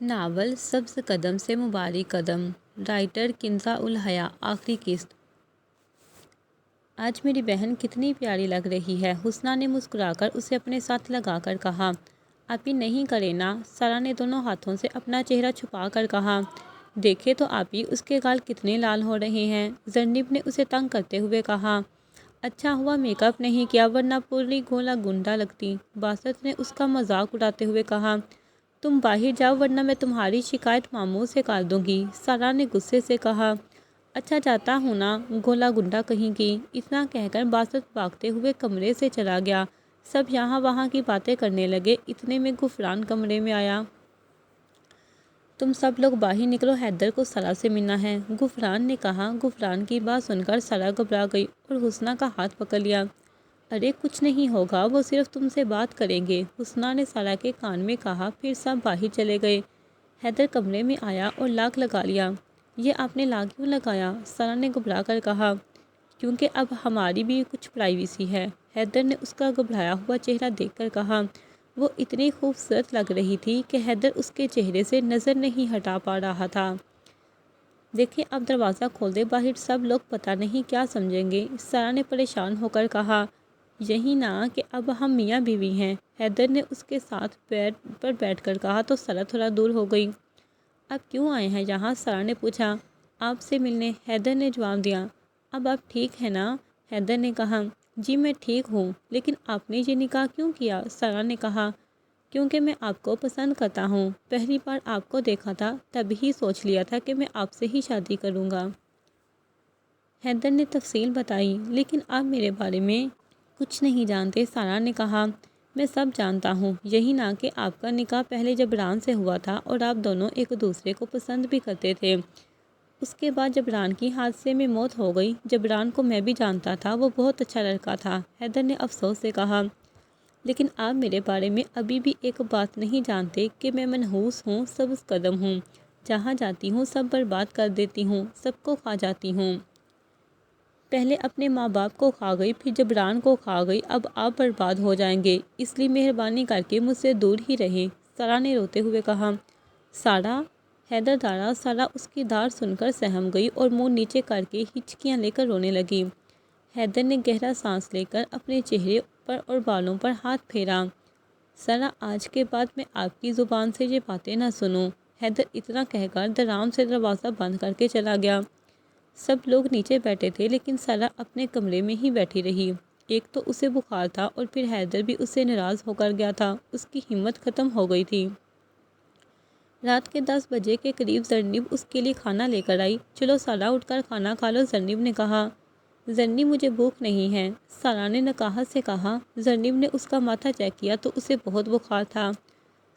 Novel سبز قدم سے مبارک قدم، رائٹر کنزا الحیا، آخری قسط۔ آج میری بہن کتنی پیاری لگ رہی ہے، حسنہ نے مسکرا کر اسے اپنے ساتھ لگا کر کہا۔ آپی نہیں کرے نا، سارا نے دونوں ہاتھوں سے اپنا چہرہ چھپا کر کہا۔ دیکھے تو آپی، اس کے گال کتنے لال ہو رہے ہیں، زرنب نے اسے تنگ کرتے ہوئے کہا۔ اچھا ہوا میک اپ نہیں کیا ورنہ پوری گولا گنڈا لگتی، باسط نے اس کا مذاق اڑاتے ہوئے کہا۔ تم باہر جاؤ ورنہ میں تمہاری شکایت ماموں سے کر دوں گی، سارا نے غصے سے کہا۔ اچھا جاتا ہوں نا، گولا گنڈا کہیں کی، اتنا کہہ کر باسط بھاگتے ہوئے کمرے سے چلا گیا۔ سب یہاں وہاں کی باتیں کرنے لگے، اتنے میں غفران کمرے میں آیا۔ تم سب لوگ باہر نکلو، حیدر کو سارا سے ملنا ہے، غفران نے کہا۔ غفران کی بات سن کر سارا گھبرا گئی اور حسنہ کا ہاتھ پکڑ لیا۔ ارے کچھ نہیں ہوگا، وہ صرف تم سے بات کریں گے، حسنہ نے سارا کے کان میں کہا۔ پھر سب باہر چلے گئے۔ حیدر کمرے میں آیا اور لاک لگا لیا۔ یہ آپ نے لاک کیوں لگایا؟ سارا نے گھبرا کر کہا۔ کیونکہ اب ہماری بھی کچھ پرائیویسی ہے، حیدر نے اس کا گھبرایا ہوا چہرہ دیکھ کر کہا۔ وہ اتنی خوبصورت لگ رہی تھی کہ حیدر اس کے چہرے سے نظر نہیں ہٹا پا رہا تھا۔ دیکھیں اب دروازہ کھول دے، باہر سب لوگ پتہ نہیں کیا سمجھیں گے، سارا نے پریشان ہو کر کہا۔ یہی نا کہ اب ہم میاں بیوی ہیں، حیدر نے اس کے ساتھ بیڈ پر بیٹھ کر کہا تو سارا تھوڑا دور ہو گئی۔ اب کیوں آئے ہیں یہاں؟ سارا نے پوچھا۔ آپ سے ملنے، حیدر نے جواب دیا۔ اب آپ ٹھیک ہیں نا؟ حیدر نے کہا۔ جی میں ٹھیک ہوں، لیکن آپ نے یہ نکاح کیوں کیا؟ سارا نے کہا۔ کیونکہ میں آپ کو پسند کرتا ہوں، پہلی بار آپ کو دیکھا تھا تب ہی سوچ لیا تھا کہ میں آپ سے ہی شادی کروں گا۔ حیدر نے تفصیل بتائی۔ لیکن آپ میرے بارے میں کچھ نہیں جانتے، سارا نے کہا۔ میں سب جانتا ہوں، یہی نا کہ آپ کا نکاح پہلے جبران سے ہوا تھا اور آپ دونوں ایک دوسرے کو پسند بھی کرتے تھے۔ اس کے بعد جبران کی حادثے میں موت ہو گئی۔ جبران کو میں بھی جانتا تھا، وہ بہت اچھا لڑکا تھا، حیدر نے افسوس سے کہا۔ لیکن آپ میرے بارے میں ابھی بھی ایک بات نہیں جانتے کہ میں منحوس ہوں، سبز قدم ہوں، جہاں جاتی ہوں سب برباد کر دیتی ہوں، سب کو کھا جاتی ہوں۔ پہلے اپنے ماں باپ کو کھا گئی، پھر جبران کو کھا گئی، اب آپ برباد ہو جائیں گے، اس لیے مہربانی کر کے مجھ سے دور ہی رہیں، سارا نے روتے ہوئے کہا۔ سارا، حیدر دارا، سارا اس کی دار سن کر سہم گئی اور منہ نیچے کر کے ہچکیاں لے کر رونے لگی۔ حیدر نے گہرا سانس لے کر اپنے چہرے پر اور بالوں پر ہاتھ پھیرا۔ سارا آج کے بعد میں آپ کی زبان سے یہ باتیں نہ سنوں، حیدر اتنا کہہ کر درام سے دروازہ بند کر کے چلا گیا۔ سب لوگ نیچے بیٹھے تھے لیکن سارا اپنے کمرے میں ہی بیٹھی رہی۔ ایک تو اسے بخار تھا اور پھر حیدر بھی اس سے ناراض ہو کر گیا تھا، اس کی ہمت ختم ہو گئی تھی۔ رات کے 10 بجے کے قریب زرنب اس کے لیے کھانا لے کر آئی۔ چلو سارا اٹھ کر کھانا کھا لو، زرنب نے کہا۔ زرنب مجھے بھوک نہیں ہے، سارا نے نقاہت سے کہا۔ زرنب نے اس کا ماتھا چیک کیا تو اسے بہت بخار تھا۔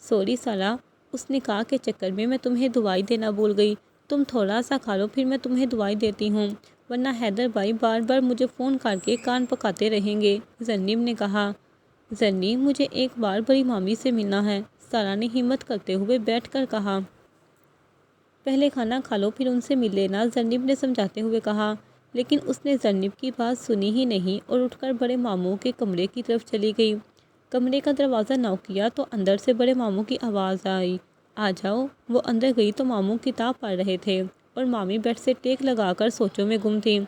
سوری سارا، اس نکاح کے چکر میں میں تمہیں دوائی دینا بھول گئی، تم تھوڑا سا کھا لو پھر میں تمہیں دوائی دیتی ہوں، ورنہ حیدر بھائی بار بار مجھے فون کر کے کان پکاتے رہیں گے، زرنب نے کہا۔ زرنب مجھے ایک بار بڑی مامی سے ملنا ہے، سارا نے ہمت کرتے ہوئے بیٹھ کر کہا۔ پہلے کھانا کھا لو پھر ان سے مل لینا، زرنب نے سمجھاتے ہوئے کہا۔ لیکن اس نے زرنب کی بات سنی ہی نہیں اور اٹھ کر بڑے ماموں کے کمرے کی طرف چلی گئی۔ کمرے کا دروازہ نوک کیا تو اندر سے بڑے ماموں کی آواز آئی، آ جاؤ۔ وہ اندر گئی تو ماموں کتاب پڑھ رہے تھے اور مامی بیڈ سے ٹیک لگا کر سوچوں میں گم تھی۔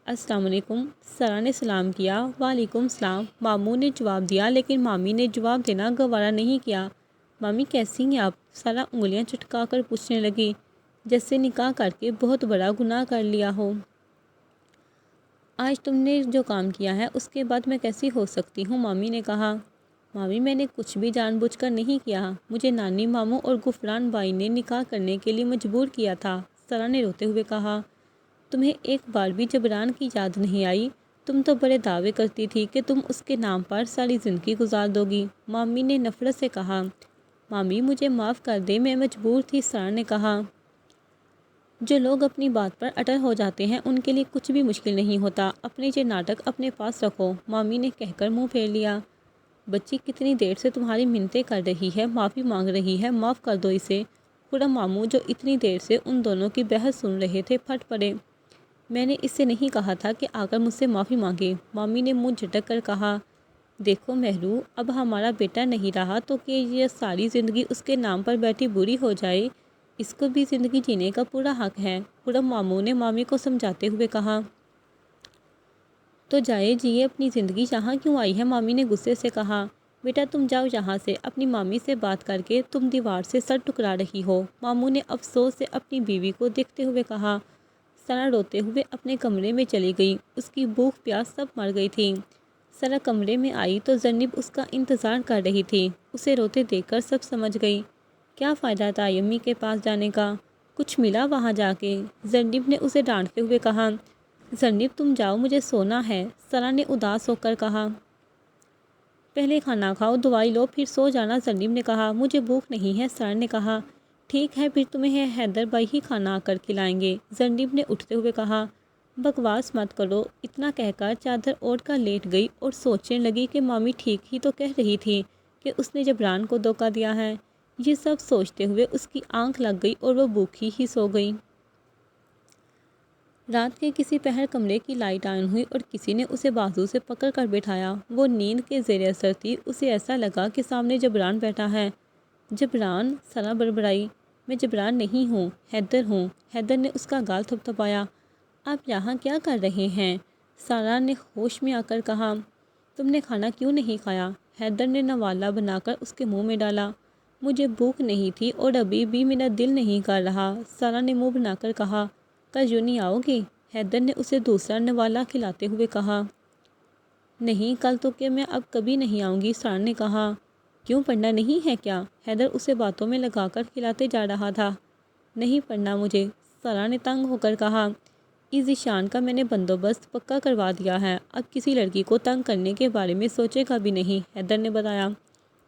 السلام علیکم، سارا نے سلام کیا۔ وعلیکم السلام، ماموں نے جواب دیا، لیکن مامی نے جواب دینا گوارا نہیں کیا۔ مامی کیسی ہیں آپ؟ سارا انگلیاں چٹکا کر پوچھنے لگی، جیسے نکاح کر کے بہت بڑا گناہ کر لیا ہو۔ آج تم نے جو کام کیا ہے اس کے بعد میں کیسی ہو سکتی ہوں؟ مامی نے کہا۔ مامی میں نے کچھ بھی جان بوجھ کر نہیں کیا، مجھے نانی ماموں اور غفران بھائی نے نکاح کرنے کے لیے مجبور کیا تھا، سارا نے روتے ہوئے کہا۔ تمہیں ایک بار بھی جبران کی یاد نہیں آئی؟ تم تو بڑے دعوے کرتی تھی کہ تم اس کے نام پر ساری زندگی گزار دو گی، مامی نے نفرت سے کہا۔ مامی مجھے معاف کر دے، میں مجبور تھی، سارا نے کہا۔ جو لوگ اپنی بات پر اٹل ہو جاتے ہیں ان کے لیے کچھ بھی مشکل نہیں ہوتا، اپنے یہ ناٹک اپنے پاس رکھو، مامی نے کہہ کر منہ پھیر لیا۔ بچی کتنی دیر سے تمہاری منتیں کر رہی ہے، معافی مانگ رہی ہے، معاف کر دو اسے۔ خرم ماموں جو اتنی دیر سے ان دونوں کی بحث سن رہے تھے پھٹ پڑے۔ میں نے اس سے نہیں کہا تھا کہ آ کر مجھ سے معافی مانگے، مامی نے منہ جھٹک کر کہا۔ دیکھو مہرو، اب ہمارا بیٹا نہیں رہا تو کہ یہ ساری زندگی اس کے نام پر بیٹھی بری ہو جائے، اس کو بھی زندگی جینے کا پورا حق ہے، خرم ماموں نے مامی کو سمجھاتے ہوئے کہا۔ تو جائے جیے اپنی زندگی، یہاں کیوں آئی ہے؟ مامی نے غصے سے کہا۔ بیٹا تم جاؤ یہاں سے، اپنی مامی سے بات کر کے تم دیوار سے سر ٹکرا رہی ہو، ماموں نے افسوس سے اپنی بیوی کو دیکھتے ہوئے کہا۔ سارا روتے ہوئے اپنے کمرے میں چلی گئی، اس کی بھوک پیاس سب مر گئی تھی۔ سارا کمرے میں آئی تو زرنب اس کا انتظار کر رہی تھی، اسے روتے دیکھ کر سب سمجھ گئی۔ کیا فائدہ تھا امی کے پاس جانے کا، کچھ ملا وہاں جا کے؟ زرنب نے اسے ڈانٹتے ہوئے کہا۔ زرنب تم جاؤ، مجھے سونا ہے، سارا نے اداس ہو کر کہا۔ پہلے کھانا کھاؤ، دوائی لو، پھر سو جانا، زرنب نے کہا۔ مجھے بھوک نہیں ہے، سارا نے کہا۔ ٹھیک ہے، پھر تمہیں حیدر بھائی ہی کھانا آ کر کھلائیں گے، زرنب نے اٹھتے ہوئے کہا۔ بکواس مت کرو، اتنا کہہ کر چادر اوڑھ کر لیٹ گئی اور سوچنے لگی کہ مامی ٹھیک ہی تو کہہ رہی تھی کہ اس نے جبران کو دھوکہ دیا ہے۔ یہ سب سوچتے ہوئے اس کی آنکھ لگ گئی اور وہ بھوکی ہی سو گئی۔ رات کے کسی پہر کمرے کی لائٹ آن ہوئی اور کسی نے اسے بازو سے پکڑ کر بٹھایا۔ وہ نیند کے زیر اثر تھی، اسے ایسا لگا کہ سامنے جبران بیٹھا ہے۔ جبران، سارا بڑبڑائی۔ میں جبران نہیں ہوں، حیدر ہوں۔ حیدر نے اس کا گال تھپتھپایا۔ آپ یہاں کیا کر رہے ہیں؟ سارا نے ہوش میں آ کر کہا۔ تم نے کھانا کیوں نہیں کھایا؟ حیدر نے نوالا بنا کر اس کے منہ میں ڈالا۔ مجھے بھوک نہیں تھی اور ابھی بھی میرا دل نہیں کر رہا، سارا نے منہ بنا کر کہا۔ کل یوں نہیں آؤ گی؟ حیدر نے اسے دوسرا نوالا کھلاتے ہوئے کہا۔ نہیں، کل تو کہ میں اب کبھی نہیں آؤں گی، سارا نے کہا۔ کیوں، پڑھنا نہیں ہے کیا؟ حیدر اسے باتوں میں لگا کر کھلاتے جا رہا تھا۔ نہیں پڑھنا مجھے، سارا نے تنگ ہو کر کہا۔ اس ذیشان کا میں نے بندوبست پکا کروا دیا ہے، اب کسی لڑکی کو تنگ کرنے کے بارے میں سوچے گا بھی نہیں، حیدر نے بتایا۔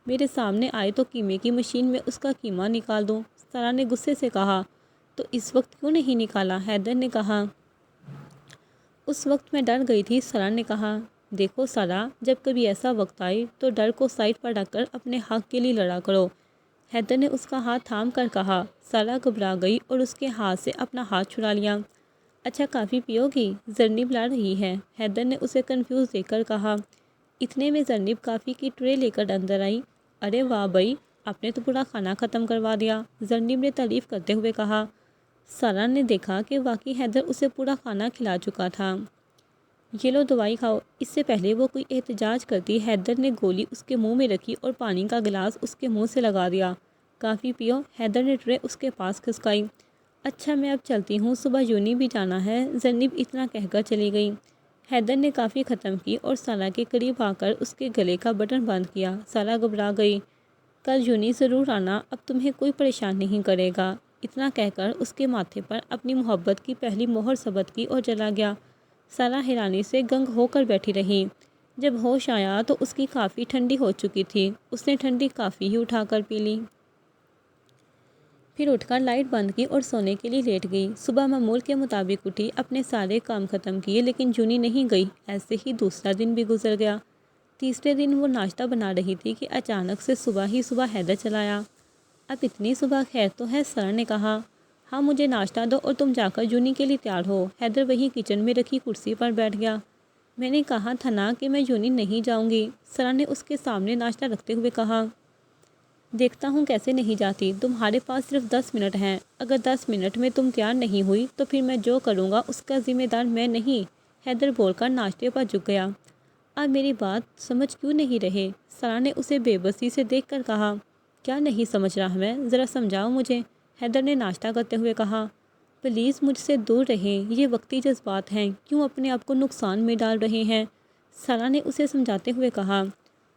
میرے سامنے آئے تو قیمے کی مشین میں اس کا قیمہ نکال دوں، سارا نے غصے سے کہا۔ تو اس وقت کیوں نہیں نکالا؟ حیدر نے کہا۔ اس وقت میں ڈر گئی تھی، سارا نے کہا۔ دیکھو سارا، جب کبھی ایسا وقت آئے تو ڈر کو سائڈ پر رکھ کر اپنے حق کے لیے لڑا کرو، حیدر نے اس کا ہاتھ تھام کر کہا۔ سارا گھبرا گئی اور اس کے ہاتھ سے اپنا ہاتھ چھڑا لیا۔ اچھا کافی پیو گی؟ زرنب لا رہی ہے، حیدر نے اسے کنفیوز دیکھ کر کہا۔ اتنے میں زرنب کافی کی ٹرے لے کر اندر آئی۔ ارے واہ بھائی، آپ نے تو پورا کھانا ختم کروا دیا، زرنب نے تعریف کرتے ہوئے کہا۔ سارا نے دیکھا کہ واقعی حیدر اسے پورا کھانا کھلا چکا تھا۔ یہ لو دوائی کھاؤ، اس سے پہلے وہ کوئی احتجاج کرتی حیدر نے گولی اس کے منہ میں رکھی اور پانی کا گلاس اس کے منہ سے لگا دیا۔ کافی پیو، حیدر نے ٹرے اس کے پاس کھسکائی۔ اچھا میں اب چلتی ہوں، صبح یونی بھی جانا ہے، زرنب اتنا کہہ کر چلی گئی۔ حیدر نے کافی ختم کی اور سارا کے قریب آ کر اس کے گلے کا بٹن بند کیا۔ سارا گھبرا گئی۔ کل یونی ضرور آنا، اب تمہیں کوئی پریشان نہیں کرے گا، اتنا کہہ کر اس کے ماتھے پر اپنی محبت کی پہلی مہر ثبت کی اور چلا گیا۔ سارا حیرانی سے گنگ ہو کر بیٹھی رہی۔ جب ہوش آیا تو اس کی کافی ٹھنڈی ہو چکی تھی، اس نے ٹھنڈی کافی ہی اٹھا کر پی لی۔ پھر اٹھ کر لائٹ بند کی اور سونے کے لیے لیٹ گئی۔ صبح معمول کے مطابق اٹھی، اپنے سارے کام ختم کیے، لیکن یونی نہیں گئی۔ ایسے ہی دوسرا دن بھی گزر گیا۔ تیسرے دن وہ ناشتہ بنا رہی تھی کہ اچانک سے صبح ہی صبح حیدر چلا آیا۔ اب اتنی صبح خیر تو ہے، سارا نے کہا۔ ہاں مجھے ناشتہ دو اور تم جا کر یونی کے لیے تیار ہو، حیدر وہیں کچن میں رکھی کرسی پر بیٹھ گیا۔ میں نے کہا تھا نا کہ میں یونی نہیں جاؤں گی، سارا نے اس کے سامنے ناشتہ رکھتے ہوئے کہا۔ دیکھتا ہوں کیسے نہیں جاتی، تمہارے پاس صرف 10 منٹ ہیں، اگر 10 منٹ میں تم تیار نہیں ہوئی تو پھر میں جو کروں گا اس کا ذمہ دار میں نہیں، حیدر بول کر ناشتے پر جھک گیا۔ آپ میری بات سمجھ کیوں نہیں رہے؟ سارا نے اسے بے بسی سے دیکھ کر کہا۔ کیا نہیں سمجھ رہا میں؟ ذرا سمجھاؤ مجھے، حیدر نے ناشتہ کرتے ہوئے کہا۔ پلیز مجھ سے دور رہیں، یہ وقتی جذبات ہیں، کیوں اپنے آپ کو نقصان میں ڈال رہے ہیں، سارا نے اسے سمجھاتے ہوئے کہا۔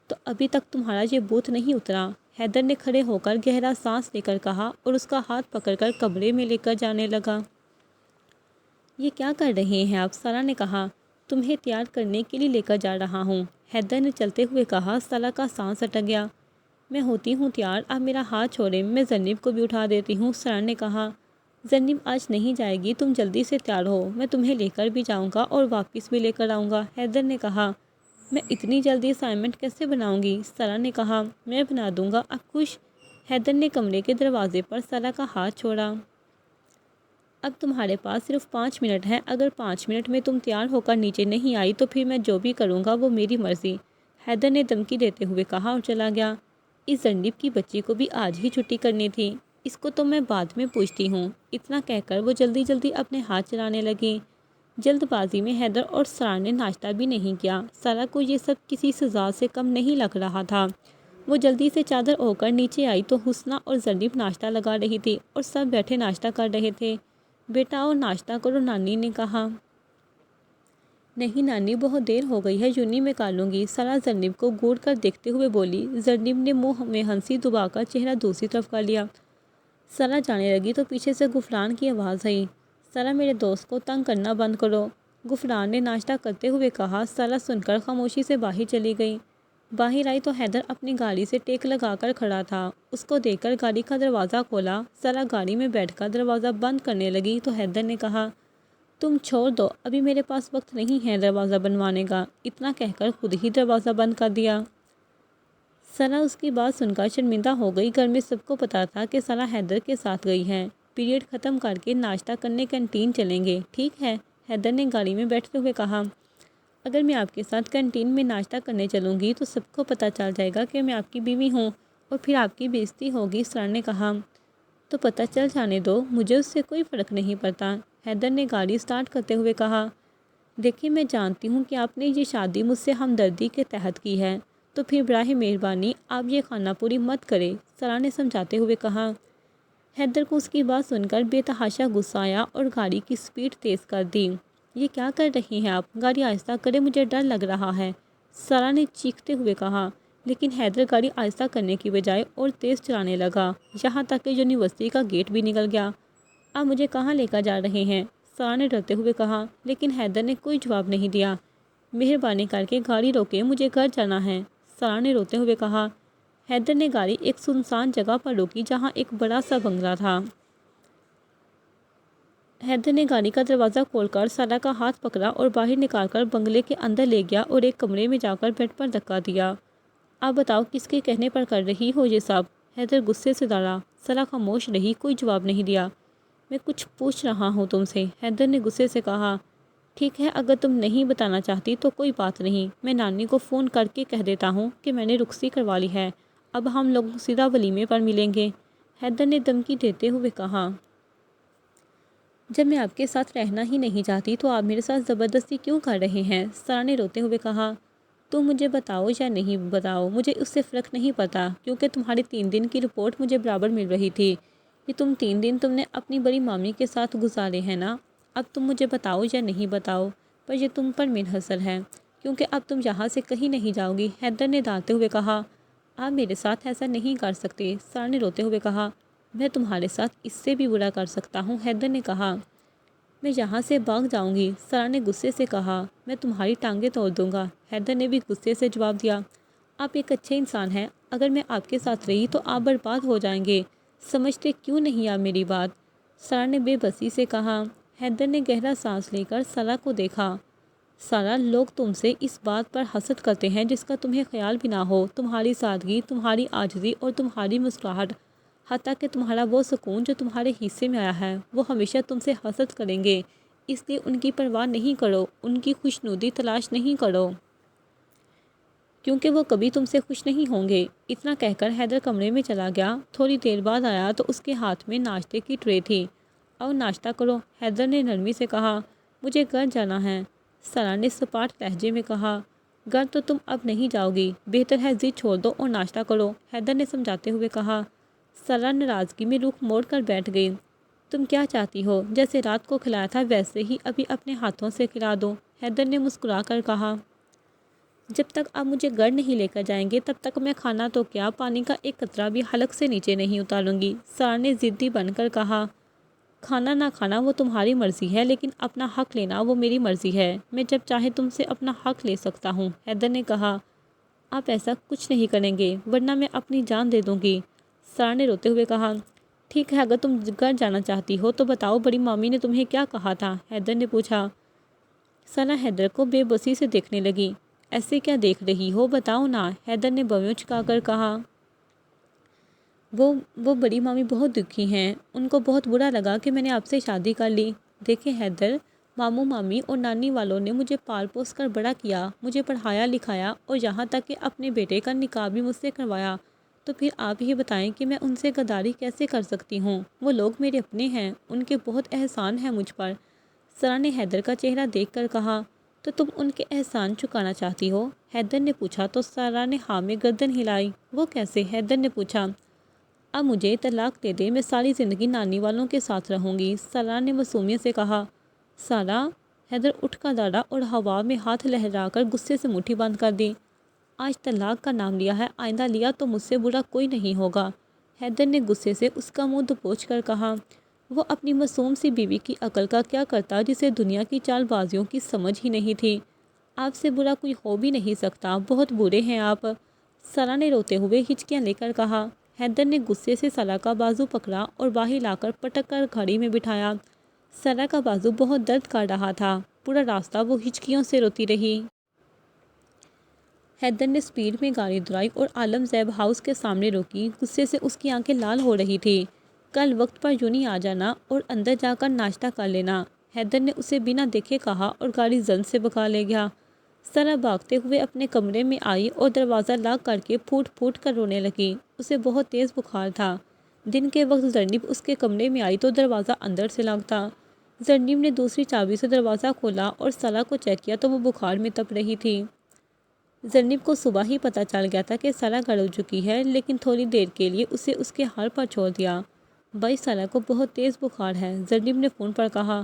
تو ابھی تک تمہارا یہ بھوت نہیں اترا، حیدر نے کھڑے ہو کر گہرا سانس لے کر کہا اور اس کا ہاتھ پکڑ کر کمرے میں لے کر جانے لگا۔ یہ کیا کر رہے ہیں آپ؟ سارا نے کہا۔ تمہیں تیار کرنے کے لیے لے کر جا رہا ہوں، حیدر نے چلتے ہوئے کہا۔ سارا کا سانس اٹک گیا۔ میں ہوتی ہوں تیار، آپ میرا ہاتھ چھوڑیں، میں زرنب کو بھی اٹھا دیتی ہوں، سارا نے کہا۔ زرنب آج نہیں جائے گی، تم جلدی سے تیار ہو، میں تمہیں لے کر بھی جاؤں گا اور واپس بھی لے کر آؤں گا، حیدر نے کہا۔ میں اتنی جلدی اسائنمنٹ کیسے بناؤں گی؟ سارا نے کہا۔ میں بنا دوں گا، اب خوش؟ حیدر نے کمرے کے دروازے پر سارا کا ہاتھ چھوڑا۔ اب تمہارے پاس صرف 5 منٹ ہیں، اگر 5 منٹ میں تم تیار ہو کر نیچے نہیں آئی تو پھر میں جو بھی کروں گا وہ میری مرضی، حیدر نے دھمکی دیتے ہوئے کہا اور چلا گیا۔ اس زرنب کی بچی کو بھی آج ہی چھٹی کرنی تھی، اس کو تو میں بعد میں پوچھتی ہوں۔ اتنا کہہ کر وہ جلدی جلدی اپنے ہاتھ چلانے لگی۔ جلد بازی میں حیدر اور سارا نے ناشتہ بھی نہیں کیا۔ سارا کو یہ سب کسی سزا سے کم نہیں لگ رہا تھا۔ وہ جلدی سے چادر اوڑھ کر نیچے آئی تو حسنہ اور زرنب ناشتہ لگا رہی تھی اور سب بیٹھے ناشتہ کر رہے تھے۔ بیٹا اور ناشتہ کرو، نانی نے کہا۔ نہیں نانی، بہت دیر ہو گئی ہے، یونہی میں کر لوں گی، سارا زرنب کو گھور کر دیکھتے ہوئے بولی۔ زرنب نے منہ میں ہنسی دبا کر چہرہ دوسری طرف کر لیا۔ سارا جانے لگی تو پیچھے سے غفران کی آواز آئی، سارا میرے دوست کو تنگ کرنا بند کرو۔ غفران نے ناشتہ کرتے ہوئے کہا۔ سارا سن کر خاموشی سے باہر چلی گئی۔ باہر آئی تو حیدر اپنی گاڑی سے ٹیک لگا کر کھڑا تھا۔ اس کو دیکھ کر گاڑی کا دروازہ کھولا۔ سارا گاڑی میں بیٹھ کر دروازہ بند کرنے لگی تو حیدر نے کہا، تم چھوڑ دو، ابھی میرے پاس وقت نہیں ہے دروازہ بنوانے کا۔ اتنا کہہ کر خود ہی دروازہ بند کر دیا۔ سارا اس کی بات سن کر شرمندہ ہو گئی۔ گھر میں سب کو پتا تھا کہ سارا حیدر کے ساتھ گئی ہے۔ پیریڈ ختم کر کے ناشتہ کرنے کینٹین چلیں گے، ٹھیک ہے؟ حیدر نے گاڑی میں بیٹھتے ہوئے کہا۔ اگر میں آپ کے ساتھ کینٹین میں ناشتہ کرنے چلوں گی تو سب کو پتہ چل جائے گا کہ میں آپ کی بیوی ہوں اور پھر آپ کی بے عزتی ہوگی، سارا نے کہا۔ تو پتہ چل جانے دو، مجھے اس سے کوئی فرق نہیں پڑتا، حیدر نے گاڑی سٹارٹ کرتے ہوئے کہا۔ دیکھیں میں جانتی ہوں کہ آپ نے یہ شادی مجھ سے ہمدردی کے تحت کی ہے، تو پھر براہ مہربانی آپ یہ خانہ پوری مت کریں، سارا نے سمجھاتے ہوئے کہا۔ حیدر کو اس کی بات سن کر بے تحاشا غصہ آیا اور گاڑی کی سپیڈ تیز کر دی۔ یہ کیا کر رہی ہیں آپ؟ گاڑی آہستہ کریں، مجھے ڈر لگ رہا ہے، سارا نے چیختے ہوئے کہا۔ لیکن حیدر گاڑی آہستہ کرنے کی بجائے اور تیز چلانے لگا، یہاں تک کہ یونیورسٹی کا گیٹ بھی نکل گیا۔ آپ مجھے کہاں لے کر جا رہے ہیں؟ سارا نے ڈرتے ہوئے کہا، لیکن حیدر نے کوئی جواب نہیں دیا۔ مہربانی کر کے گاڑی روکیں، مجھے گھر جانا ہے، سارا نے روتے ہوئے کہا۔ حیدر نے گاڑی ایک سنسان جگہ پر روکی جہاں ایک بڑا سا بنگلہ تھا۔ حیدر نے گاڑی کا دروازہ کھول کر سارا کا ہاتھ پکڑا اور باہر نکال کر بنگلے کے اندر لے گیا اور ایک کمرے میں جا کر بیڈ پر دھکا دیا۔ آپ بتاؤ کس کے کہنے پر کر رہی ہو یہ سب؟ حیدر غصے سے دوڑا۔ سارا خاموش رہی، کوئی جواب نہیں دیا۔ میں کچھ پوچھ رہا ہوں تم سے، حیدر نے غصے سے کہا۔ ٹھیک ہے، اگر تم نہیں بتانا چاہتی تو کوئی بات نہیں، میں نانی کو فون کر کے کہہ دیتا ہوں کہ میں نے رخصتی کروا لی ہے، اب ہم لوگ سیدھا ولیمے پر ملیں گے، حیدر نے دھمکی دیتے ہوئے کہا۔ جب میں آپ کے ساتھ رہنا ہی نہیں چاہتی تو آپ میرے ساتھ زبردستی کیوں کر رہے ہیں؟ سارا نے روتے ہوئے کہا۔ تم مجھے بتاؤ یا نہیں بتاؤ، مجھے اس سے فرق نہیں پڑتا، کیونکہ تمہاری 3 دن کی رپورٹ مجھے برابر مل رہی تھی۔ یہ 3 دن تم نے اپنی بڑی مامی کے ساتھ گزارے ہیں نا، اب تم مجھے بتاؤ یا نہیں بتاؤ، پر یہ تم پر منحصر ہے، کیونکہ اب تم یہاں سے کہیں نہیں جاؤ گی، حیدر نے ڈانٹتے ہوئے کہا۔ آپ میرے ساتھ ایسا نہیں کر سکتے، سارا نے روتے ہوئے کہا۔ میں تمہارے ساتھ اس سے بھی برا کر سکتا ہوں، حیدر نے کہا۔ میں یہاں سے بھاگ جاؤں گی، سارا نے غصے سے کہا۔ میں تمہاری ٹانگیں توڑ دوں گا، حیدر نے بھی غصے سے جواب دیا۔ آپ ایک اچھے انسان ہیں، اگر میں آپ کے ساتھ رہی تو آپ برباد ہو جائیں گے، سمجھتے کیوں نہیں آپ میری بات؟ سارا نے بے بسی سے کہا۔ حیدر نے گہرا سانس لے کر سارا کو دیکھا۔ سارا، لوگ تم سے اس بات پر حسد کرتے ہیں جس کا تمہیں خیال بھی نہ ہو، تمہاری سادگی، تمہاری عاجزی اور تمہاری مسکراہٹ، حتیٰ کہ تمہارا وہ سکون جو تمہارے حصے میں آیا ہے، وہ ہمیشہ تم سے حسد کریں گے، اس لیے ان کی پرواہ نہیں کرو، ان کی خوشنودی تلاش نہیں کرو، کیونکہ وہ کبھی تم سے خوش نہیں ہوں گے۔ اتنا کہہ کر حیدر کمرے میں چلا گیا۔ تھوڑی دیر بعد آیا تو اس کے ہاتھ میں ناشتے کی ٹرے تھی۔ اور ناشتہ کرو، حیدر نے نرمی سے کہا۔ مجھے گھر جانا ہے، سارا نے سپاٹ لہجے میں کہا۔ گھر تو تم اب نہیں جاؤ گی، بہتر ہے ضد چھوڑ دو اور ناشتہ کرو، حیدر نے سمجھاتے ہوئے کہا۔ سارا ناراضگی میں رخ موڑ کر بیٹھ گئی۔ تم کیا چاہتی ہو؟ جیسے رات کو کھلایا تھا ویسے ہی ابھی اپنے ہاتھوں سے کھلا دو، حیدر نے مسکرا کر کہا۔ جب تک آپ مجھے گھر نہیں لے کر جائیں گے تب تک میں کھانا تو کیا، پانی کا ایک قطرہ بھی حلق سے نیچے نہیں اتاروں گی، سارا نے ضدی بن کر کہا۔ کھانا نہ کھانا وہ تمہاری مرضی ہے، لیکن اپنا حق لینا وہ میری مرضی ہے، میں جب چاہے تم سے اپنا حق لے سکتا ہوں، حیدر نے کہا۔ آپ ایسا کچھ نہیں کریں گے ورنہ میں اپنی جان دے دوں گی، سارا نے روتے ہوئے کہا۔ ٹھیک ہے، اگر تم گھر جانا چاہتی ہو تو بتاؤ بڑی مامی نے تمہیں کیا کہا تھا، حیدر نے پوچھا۔ سارا حیدر کو بے بسی سے دیکھنے لگی۔ ایسے کیا دیکھ رہی ہو، بتاؤ نا، حیدر نے بویں چکا کر کہا۔ وہ بڑی مامی بہت دکھی ہیں، ان کو بہت برا لگا کہ میں نے آپ سے شادی کر لی۔ دیکھیں حیدر، ماموں مامی اور نانی والوں نے مجھے پال پوس کر بڑا کیا، مجھے پڑھایا لکھایا اور یہاں تک کہ اپنے بیٹے کا نکاح بھی مجھ سے کروایا، تو پھر آپ یہ بتائیں کہ میں ان سے غداری کیسے کر سکتی ہوں؟ وہ لوگ میرے اپنے ہیں، ان کے بہت احسان ہے مجھ پر۔ سارا نے حیدر کا چہرہ دیکھ کر کہا، تو تم ان کے احسان چکانا چاہتی ہو؟ حیدر نے پوچھا تو سارا نے ہاں میں گردن ہلائی۔ وہ کیسے؟ حیدر نے پوچھا۔ اب مجھے طلاق دے دے، میں ساری زندگی نانی والوں کے ساتھ رہوں گی، سارا نے معصومیت سے کہا۔ سارا، حیدر اٹھ کر دوڑا اور ہوا میں ہاتھ لہرا کر غصے سے مٹھی بند کر دی۔ آج طلاق کا نام لیا ہے، آئندہ لیا تو مجھ سے برا کوئی نہیں ہوگا۔ حیدر نے غصے سے اس کا منہ دبوچ کر کہا۔ وہ اپنی معصوم سی بیوی کی عقل کا کیا کرتا جسے دنیا کی چال بازیوں کی سمجھ ہی نہیں تھی۔ آپ سے برا کوئی ہو بھی نہیں سکتا، بہت برے ہیں آپ، سارا نے روتے ہوئے ہچکیاں لے کر کہا۔ حیدر نے غصے سے سارا کا بازو پکڑا اور باہر لا کر پٹک کر گھڑی میں بٹھایا۔ سارا کا بازو بہت درد کر رہا تھا، پورا راستہ وہ ہچکیوں سے روتی رہی۔ حیدر نے سپیڈ میں گاڑی دلائی اور عالم زیب ہاؤس کے سامنے روکی، غصے سے اس کی آنکھیں لال ہو رہی تھی۔ کل وقت پر یوں ہی آ جانا اور اندر جا کر ناشتہ کر لینا، حیدر نے اسے بنا دیکھے کہا اور گاڑی جلد سے بھگا لے گیا۔ سارا بھاگتے ہوئے اپنے کمرے میں آئی اور دروازہ لاک کر کے پھوٹ پھوٹ کر رونے لگی۔ اسے بہت تیز بخار تھا۔ دن کے وقت زرنیب اس کے کمرے میں آئی تو دروازہ اندر سے لاک تھا۔ زرنیب نے دوسری چابی سے دروازہ کھولا اور سارا کو چیک کیا تو وہ بخار میں تپ رہی تھی۔ زرنیب کو صبح ہی پتہ چل گیا تھا کہ سارا گھر ہو چکی ہے، لیکن تھوڑی دیر کے لیے اسے اس کے حال پر چھوڑ دیا۔ بھائی سارا کو بہت تیز بخار ہے، زرنیب نے فون پر کہا۔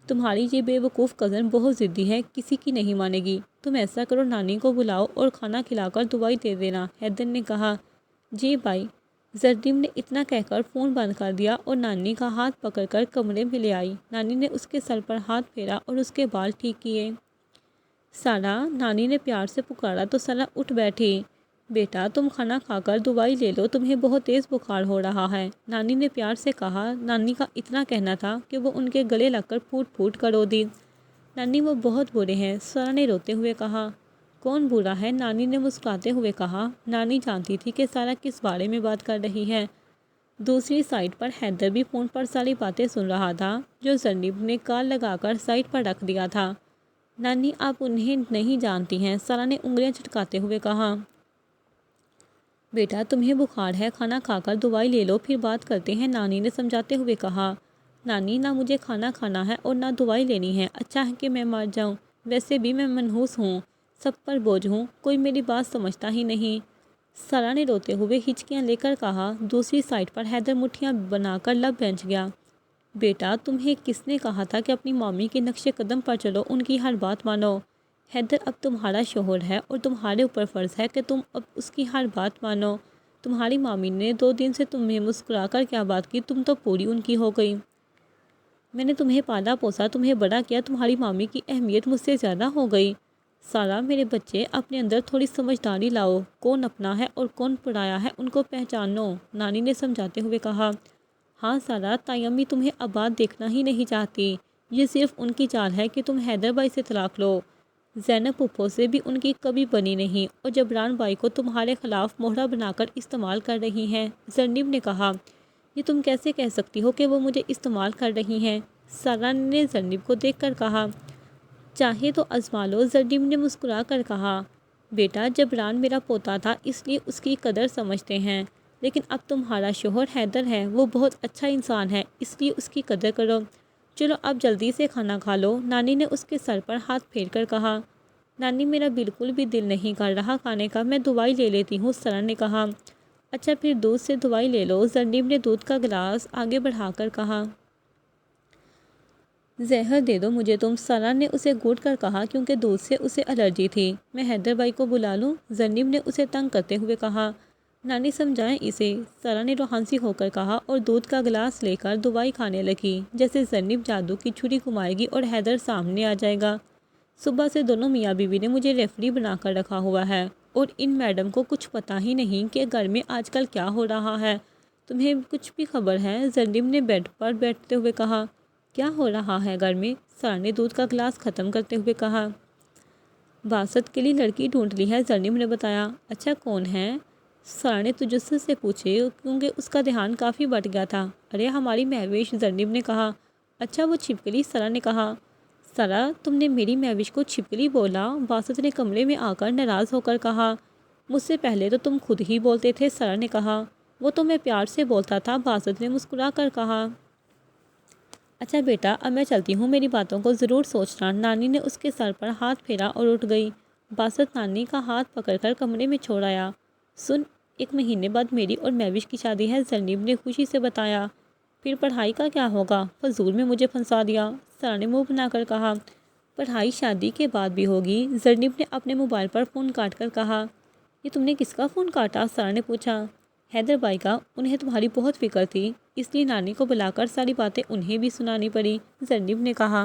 تمہاری یہ بے وقوف کزن بہت ضدی ہے، کسی کی نہیں مانے گی، تم ایسا کرو نانی کو بلاؤ اور کھانا کھلا کر دوائی دے دینا، حیدر نے کہا۔ جی بھائی، زرنیب نے اتنا کہہ کر فون بند کر دیا اور نانی کا ہاتھ پکڑ کر کمرے میں لے آئی۔ نانی نے اس کے سر پر ہاتھ پھیرا اور اس کے بال ٹھیک کیے۔ سارا، نانی نے پیار سے پکارا تو سارا اٹھ بیٹھی۔ بیٹا تم کھانا کھا کر دوائی لے لو، تمہیں بہت تیز بخار ہو رہا ہے، نانی نے پیار سے کہا۔ نانی کا اتنا کہنا تھا کہ وہ ان کے گلے لگ کر پھوٹ پھوٹ کر رو دی۔ نانی وہ بہت برے ہیں، سارا نے روتے ہوئے کہا۔ کون برا ہے؟ نانی نے مسکراتے ہوئے کہا۔ نانی جانتی تھی کہ سارا کس بارے میں بات کر رہی ہے۔ دوسری سائٹ پر حیدر بھی فون پر ساری باتیں سن رہا تھا جو زرنیب نے کال لگا کر سائٹ پر رکھ دیا تھا۔ نانی آپ انہیں نہیں جانتی ہیں، سارا نے انگلیاں چٹکاتے ہوئے کہا۔ بیٹا تمہیں بخار ہے، کھانا کھا کر دوائی لے لو پھر بات کرتے ہیں، نانی نے سمجھاتے ہوئے کہا۔ نانی نہ مجھے کھانا کھانا ہے اور نہ دوائی لینی ہے، اچھا ہے کہ میں مر جاؤں، ویسے بھی میں منحوس ہوں، سب پر بوجھ ہوں، کوئی میری بات سمجھتا ہی نہیں، سارا نے روتے ہوئے ہچکیاں لے کر کہا۔ دوسری سائٹ پر حیدر مٹھیاں بنا کر لب بینچ گیا۔ بیٹا تمہیں کس نے کہا تھا کہ اپنی مامی کے نقش قدم پر چلو، ان کی ہر بات مانو؟ حیدر اب تمہارا شوہر ہے اور تمہارے اوپر فرض ہے کہ تم اب اس کی ہر بات مانو۔ تمہاری مامی نے 2 دن سے تمہیں مسکرا کر کیا بات کی، تم تو پوری ان کی ہو گئی۔ میں نے تمہیں پالا پوسا، تمہیں بڑا کیا، تمہاری مامی کی اہمیت مجھ سے زیادہ ہو گئی۔ سارا میرے بچے اپنے اندر تھوڑی سمجھداری لاؤ، کون اپنا ہے اور کون پرایا ہے ان کو پہچانو، نانی نے سمجھاتے ہوئے کہا۔ ہاں سارا، تائی امی تمہیں آباد دیکھنا ہی نہیں چاہتی، یہ صرف ان کی چال ہے کہ تم حیدر بھائی سے طلاق لو، زینب پھپھو سے بھی ان کی کبھی بنی نہیں اور جبران بھائی کو تمہارے خلاف مہرہ بنا کر استعمال کر رہی ہیں، زرنیب نے کہا۔ یہ تم کیسے کہہ سکتی ہو کہ وہ مجھے استعمال کر رہی ہیں؟ سارا نے زرنیب کو دیکھ کر کہا۔ چاہے تو آزما لو، زرنیب نے مسکرا کر کہا۔ بیٹا جبران میرا پوتا تھا اس لیے اس کی قدر سمجھتے ہیں، لیکن اب تمہارا شوہر حیدر ہے، وہ بہت اچھا انسان ہے اس لیے اس کی قدر کرو، چلو اب جلدی سے کھانا کھا لو، نانی نے اس کے سر پر ہاتھ پھیر کر کہا۔ نانی میرا بالکل بھی دل نہیں کر رہا کھانے کا، میں دوائی لے لیتی ہوں، سارا نے کہا۔ اچھا پھر دودھ سے دوائی لے لو، زرنیب نے دودھ کا گلاس آگے بڑھا کر کہا۔ زہر دے دو مجھے تم، سارا نے اسے گھونٹ کر کہا کیونکہ دودھ سے اسے الرجی تھی۔ میں حیدر بھائی کو بلا لوں، زرنیب نے اسے تنگ کرتے ہوئے کہا۔ نانی سمجھائیں اسے، سارا نے روحانسی ہو کر کہا اور دودھ کا گلاس لے کر دوائی کھانے لگی، جیسے زرنیب جادو کی چھری گھمائے گی اور حیدر سامنے آ جائے گا۔ صبح سے دونوں میاں بیوی نے مجھے ریفری بنا کر رکھا ہوا ہے اور ان میڈم کو کچھ پتہ ہی نہیں کہ گھر میں آج کل کیا ہو رہا ہے، تمہیں کچھ بھی خبر ہے؟ زرنیب نے بیڈ پر بیٹھتے ہوئے کہا۔ کیا ہو رہا ہے گھر میں؟ سارا نے دودھ کا گلاس ختم کرتے ہوئے کہا۔ باسط کے لیے لڑکی ڈھونڈ لی ہے، زرنیب نے بتایا۔ اچھا کون ہے؟ سارا نے تجسس سے پوچھے کیونکہ اس کا دھیان کافی بٹ گیا تھا۔ ارے ہماری مہویش، زرنیب نے کہا۔ اچھا وہ چھپکلی، سارا نے کہا۔ سارا تم نے میری مہوش کو چھپکلی بولا، باسط نے کمرے میں آ کر ناراض ہو کر کہا۔ مجھ سے پہلے تو تم خود ہی بولتے تھے، سارا نے کہا۔ وہ تو میں پیار سے بولتا تھا، باسط نے مسکرا کر کہا۔ اچھا بیٹا اب میں چلتی ہوں، میری باتوں کو ضرور سوچنا۔ نانی نے اس کے سر پر ہاتھ پھیرا اور اٹھ گئی۔ باسط نانی کا ہاتھ پکڑ کر کمرے میں چھوڑ آیا۔ سن، 1 مہینے بعد میری اور مہوش کی شادی ہے، زرنیب نے خوشی سے بتایا۔ پھر پڑھائی کا کیا ہوگا؟ فضول میں مجھے پھنسا دیا، سارا نے منہ بنا کر کہا۔ پڑھائی شادی کے بعد بھی ہوگی، زرنیب نے اپنے موبائل پر فون کاٹ کر کہا۔ یہ تم نے کس کا فون کاٹا؟ سارا نے پوچھا۔ حیدر بھائی کا، انہیں تمہاری بہت فکر تھی، اس لیے نانی کو بلا کر ساری باتیں انہیں بھی سنانی پڑی، زرنیب نے کہا۔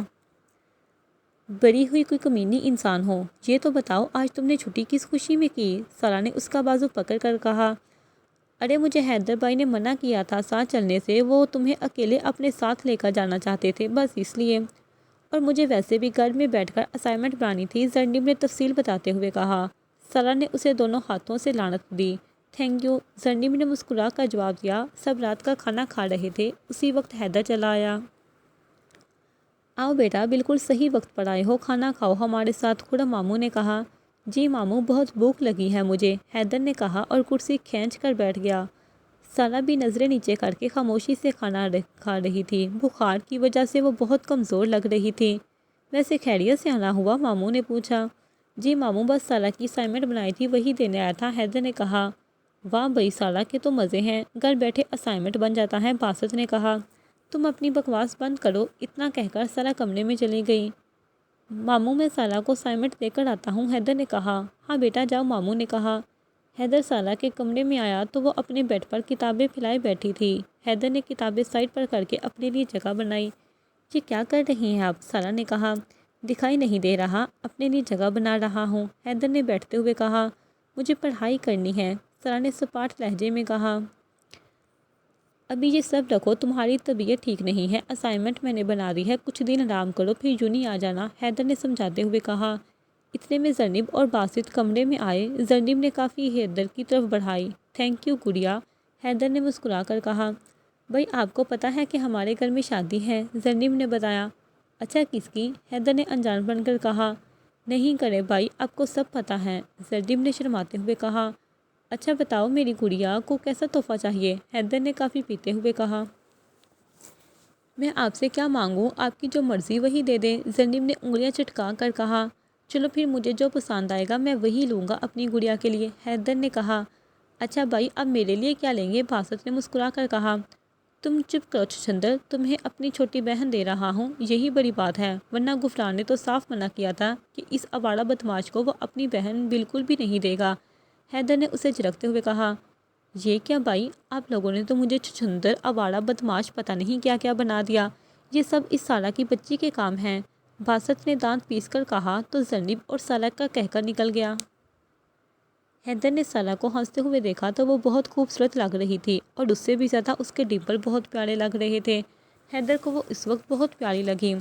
بڑی ہوئی کوئی کمینی انسان ہو، یہ تو بتاؤ آج تم نے چھٹی کس خوشی میں کی؟ سارا نے اس کا بازو پکڑ کر کہا۔ ارے مجھے حیدر بھائی نے منع کیا تھا ساتھ چلنے سے، وہ تمہیں اکیلے اپنے ساتھ لے کر جانا چاہتے تھے، بس اس لیے۔ اور مجھے ویسے بھی گھر میں بیٹھ کر اسائنمنٹ بنانی تھی، زرنیب نے تفصیل بتاتے ہوئے کہا۔ سارا نے اسے دونوں ہاتھوں سے لعنت دی۔ تھینک یو، زرنیب نے مسکرا کر جواب دیا۔ سب رات کا کھانا کھا رہے تھے، اسی وقت حیدر چلا آیا۔ آؤ بیٹا، بالکل صحیح وقت پر آئے ہو، کھانا کھاؤ ہمارے ساتھ، خورم ماموں نے کہا۔ جی ماموں، بہت بھوک لگی ہے مجھے، حیدر نے کہا اور کرسی کھینچ کر بیٹھ گیا۔ سارا بھی نظریں نیچے کر کے خاموشی سے کھانا کھا رہی تھی، بخار کی وجہ سے وہ بہت کمزور لگ رہی تھی۔ ویسے خیریت سے آنا ہوا؟ ماموں نے پوچھا۔ جی ماموں، بس سارا کی اسائنمنٹ بنائی تھی، وہی دینے آیا تھا، حیدر نے کہا۔ واہ بھائی، سارا کے تو مزے ہیں، گھر بیٹھے اسائنمنٹ بن جاتا ہے، باسط نے کہا۔ تم اپنی بکواس بند کرو، اتنا کہہ کر سارا کمرے میں چلی گئی۔ ماموں میں سارا کو اسائنمنٹ دے کر آتا ہوں، حیدر نے کہا۔ ہاں بیٹا جاؤ، ماموں نے کہا۔ حیدر سارا کے کمرے میں آیا تو وہ اپنے بیڈ پر کتابیں پھیلائے بیٹھی تھی۔ حیدر نے کتابیں سائڈ پر کر کے اپنے لیے جگہ بنائی۔ یہ کیا کر رہی ہیں آپ؟ سارا نے کہا۔ دکھائی نہیں دے رہا، اپنے لیے جگہ بنا رہا ہوں، حیدر نے بیٹھتے ہوئے کہا۔ مجھے پڑھائی کرنی ہے، سارا نے سپاٹ لہجے میں کہا۔ ابھی یہ سب رکھو، تمہاری طبیعت ٹھیک نہیں ہے، اسائنمنٹ میں نے بنا دی ہے، کچھ دن آرام کرو پھر یونی آ جانا، حیدر نے سمجھاتے ہوئے کہا۔ اتنے میں زرنیب اور باسط کمرے میں آئے، زرنیب نے کافی حیدر کی طرف بڑھائی۔ تھینک یو گڑیا، حیدر نے مسکرا کر کہا۔ بھائی آپ کو پتہ ہے کہ ہمارے گھر میں شادی ہے، زرنیب نے بتایا۔ اچھا کس کی؟ حیدر نے انجان بن کر کہا۔ نہیں کرے بھائی، آپ کو سب پتہ ہے، زرنیب نے شرماتے ہوئے کہا۔ اچھا بتاؤ میری گڑیا کو کیسا تحفہ چاہیے؟ حیدر نے کافی پیتے ہوئے کہا۔ میں آپ سے کیا مانگوں، آپ کی جو مرضی وہی دے دیں، زرنیب نے انگلیاں چٹکا کر کہا۔ چلو پھر مجھے جو پسند آئے گا میں وہی لوں گا اپنی گڑیا کے لیے، حیدر نے کہا۔ اچھا بھائی اب میرے لیے کیا لیں گے؟ باسط نے مسکرا کر کہا۔ تم چپ کرو چھچندر، تمہیں اپنی چھوٹی بہن دے رہا ہوں، یہی بڑی بات ہے، ورنہ غفران نے تو صاف منع کیا تھا کہ اس آوارہ بدماش کو وہ اپنی بہن بالکل بھی نہیں دے گا، حیدر نے اسے جھڑکتے ہوئے کہا۔ یہ کیا بھائی، آپ لوگوں نے تو مجھے چھچندر، آوارہ بدماش پتہ نہیں کیا کیا بنا دیا، یہ سب اس سارا کی بچی کے کام ہیں، باسط نے دانت پیس کر کہا تو زرنیب اور سارا کا کہہ کر نکل گیا۔ حیدر نے سارا کو ہنستے ہوئے دیکھا تو وہ بہت خوبصورت لگ رہی تھی اور اس سے بھی زیادہ اس کے ڈمپل بہت پیارے لگ رہے تھے، حیدر کو وہ اس وقت بہت پیاری لگی۔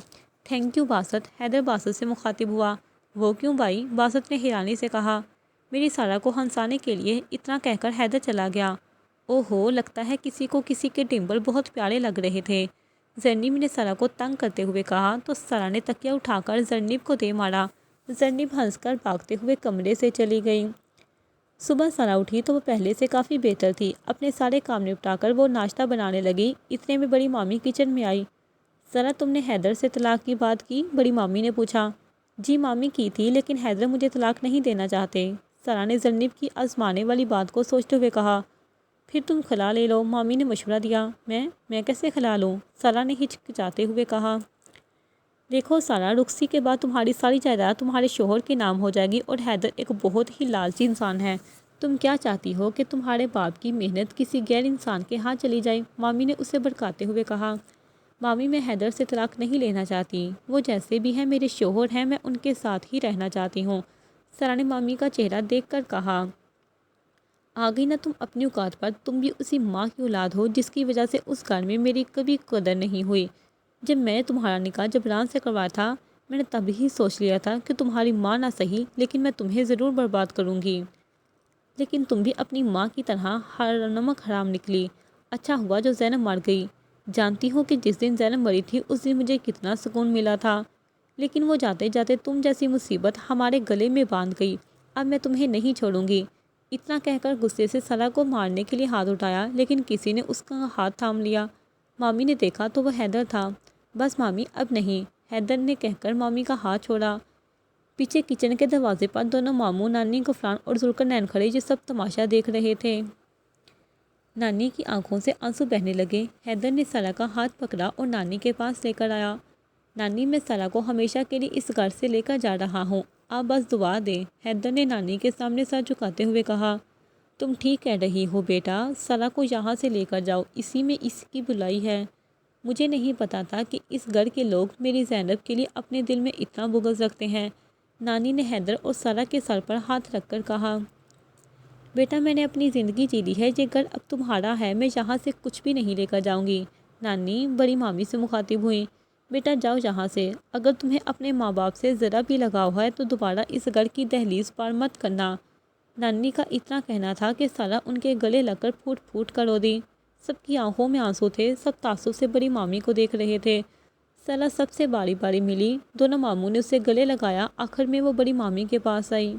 تھینک یو باسط، حیدر باسط سے مخاطب ہوا۔ وہ کیوں بھائی؟ باسط نے حیرانی سے کہا۔ میری سارا کو ہنسانے کے لیے، اتنا کہہ کر حیدر چلا گیا۔ اوہو، لگتا ہے کسی کو کسی کے ڈمپل بہت پیارے لگ رہے تھے، زرنیب نے سارا کو تنگ کرتے ہوئے کہا تو سارا نے تکیہ اٹھا کر زرنیب کو دے مارا، زرنیب ہنس کر بھاگتے ہوئے کمرے سے چلی گئی۔ صبح سارا اٹھی تو وہ پہلے سے کافی بہتر تھی، اپنے سارے کام نپٹا کر وہ ناشتہ بنانے لگی، اتنے میں بڑی مامی کچن میں آئی۔ سارا تم نے حیدر سے طلاق کی بات کی؟ بڑی مامی نے پوچھا۔ جی مامی کی تھی، لیکن حیدر مجھے طلاق نہیں دینا چاہتے، سارا نے زرنیب کی آزمانے والی بات کو سوچتے ہوئے کہا۔ پھر تم خلا لے لو، مامی نے مشورہ دیا۔ میں کیسے خلا لوں؟ سارا نے ہچکچاتے ہوئے کہا۔ دیکھو سارا، رخصتی کے بعد تمہاری ساری جائیداد تمہارے شوہر کے نام ہو جائے گی اور حیدر ایک بہت ہی لالچی انسان ہے، تم کیا چاہتی ہو کہ تمہارے باپ کی محنت کسی غیر انسان کے ہاتھ چلی جائے؟ مامی نے اسے بھڑکاتے ہوئے کہا۔ مامی میں حیدر سے طلاق نہیں لینا چاہتی، وہ جیسے بھی ہیں میرے شوہر ہیں، میں ان کے ساتھ ہی رہنا چاہتی ہوں، سارا نے مامی کا چہرہ دیکھ کر کہا۔ آ گئی نہ تم اپنی اوقات پر، تم بھی اسی ماں کی اولاد ہو جس کی وجہ سے اس گھر میں میری کبھی قدر نہیں ہوئی۔ جب میں نے تمہارا نکاح جبران سے کروایا تھا، میں نے تب ہی سوچ لیا تھا کہ تمہاری ماں نہ صحیح لیکن میں تمہیں ضرور برباد کروں گی، لیکن تم بھی اپنی ماں کی طرح ہر نمک حرام نکلی۔ اچھا ہوا جو زینب مر گئی، جانتی ہو کہ جس دن زینب مری تھی اس دن مجھے کتنا سکون ملا تھا، لیکن وہ جاتے جاتے تم جیسی مصیبت ہمارے گلے میں باندھ گئی، اب میں تمہیں نہیں چھوڑوں گی۔ اتنا کہہ کر غصے سے سارا کو مارنے کے لیے ہاتھ اٹھایا، لیکن کسی نے اس کا ہاتھ تھام لیا۔ مامی نے دیکھا تو وہ حیدر تھا۔ بس مامی اب نہیں، حیدر نے کہہ کر مامی کا ہاتھ چھوڑا۔ پیچھے کچن کے دروازے پر دونوں ماموں، نانی، غفران اور ذوالقرنین کھڑے جو سب تماشا دیکھ رہے تھے۔ نانی کی آنکھوں سے آنسو بہنے لگے۔ حیدر نے سارا کا ہاتھ پکڑا اور نانی کے پاس لے کر آیا۔ نانی، میں سارا کو ہمیشہ کے لیے اس گھر سے لے کر جا رہا ہوں، آپ بس دعا دیں، حیدر نے نانی کے سامنے سر جھکاتے ہوئے کہا۔ تم ٹھیک کہہ رہی ہو بیٹا، سارا کو یہاں سے لے کر جاؤ، اسی میں اس کی بھلائی ہے۔ مجھے نہیں پتا تھا کہ اس گھر کے لوگ میری زینب کے لیے اپنے دل میں اتنا بغض رکھتے ہیں۔ نانی نے حیدر اور سارا کے سر پر ہاتھ رکھ کر کہا، بیٹا میں نے اپنی زندگی جی لی ہے، یہ گھر اب تمہارا ہے، میں یہاں سے کچھ بھی نہیں لے کر جاؤں گی۔ نانی بڑی مامی سے مخاطب ہوئی، بیٹا جاؤ یہاں سے، اگر تمہیں اپنے ماں باپ سے ذرا بھی لگاؤ ہے تو دوبارہ اس گھر کی دہلیز پار مت کرنا۔ نانی کا اتنا کہنا تھا کہ سارا ان کے گلے لگ کر پھوٹ پھوٹ کر رو دی۔ سب کی آنکھوں میں آنسو تھے، سب تعصب سے بڑی مامی کو دیکھ رہے تھے۔ سارا سب سے باری باری ملی، دونوں ماموں نے اسے گلے لگایا، آخر میں وہ بڑی مامی کے پاس آئی۔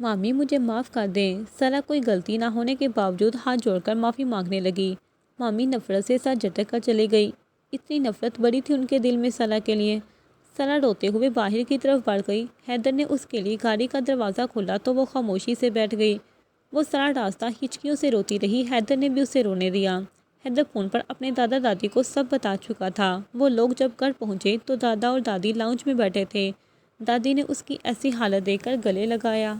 مامی مجھے معاف کر دیں۔ سارا کوئی غلطی نہ ہونے کے باوجود ہاتھ جوڑ کر معافی مانگنے لگی۔ مامی نفرت سے سر جھٹک کر چلی گئی، اتنی نفرت بڑی تھی ان کے دل میں سارا کے لیے۔ سارا روتے ہوئے باہر کی طرف بڑھ گئی۔ حیدر نے اس کے لیے گاڑی کا دروازہ کھولا تو وہ خاموشی سے بیٹھ گئی۔ وہ سارا راستہ ہچکیوں سے روتی رہی، حیدر نے بھی اسے رونے دیا۔ حیدر فون پر اپنے دادا دادی کو سب بتا چکا تھا۔ وہ لوگ جب گھر پہنچے تو دادا اور دادی لاؤنج میں بیٹھے تھے۔ دادی نے اس کی ایسی حالت دیکھ کر گلے لگایا۔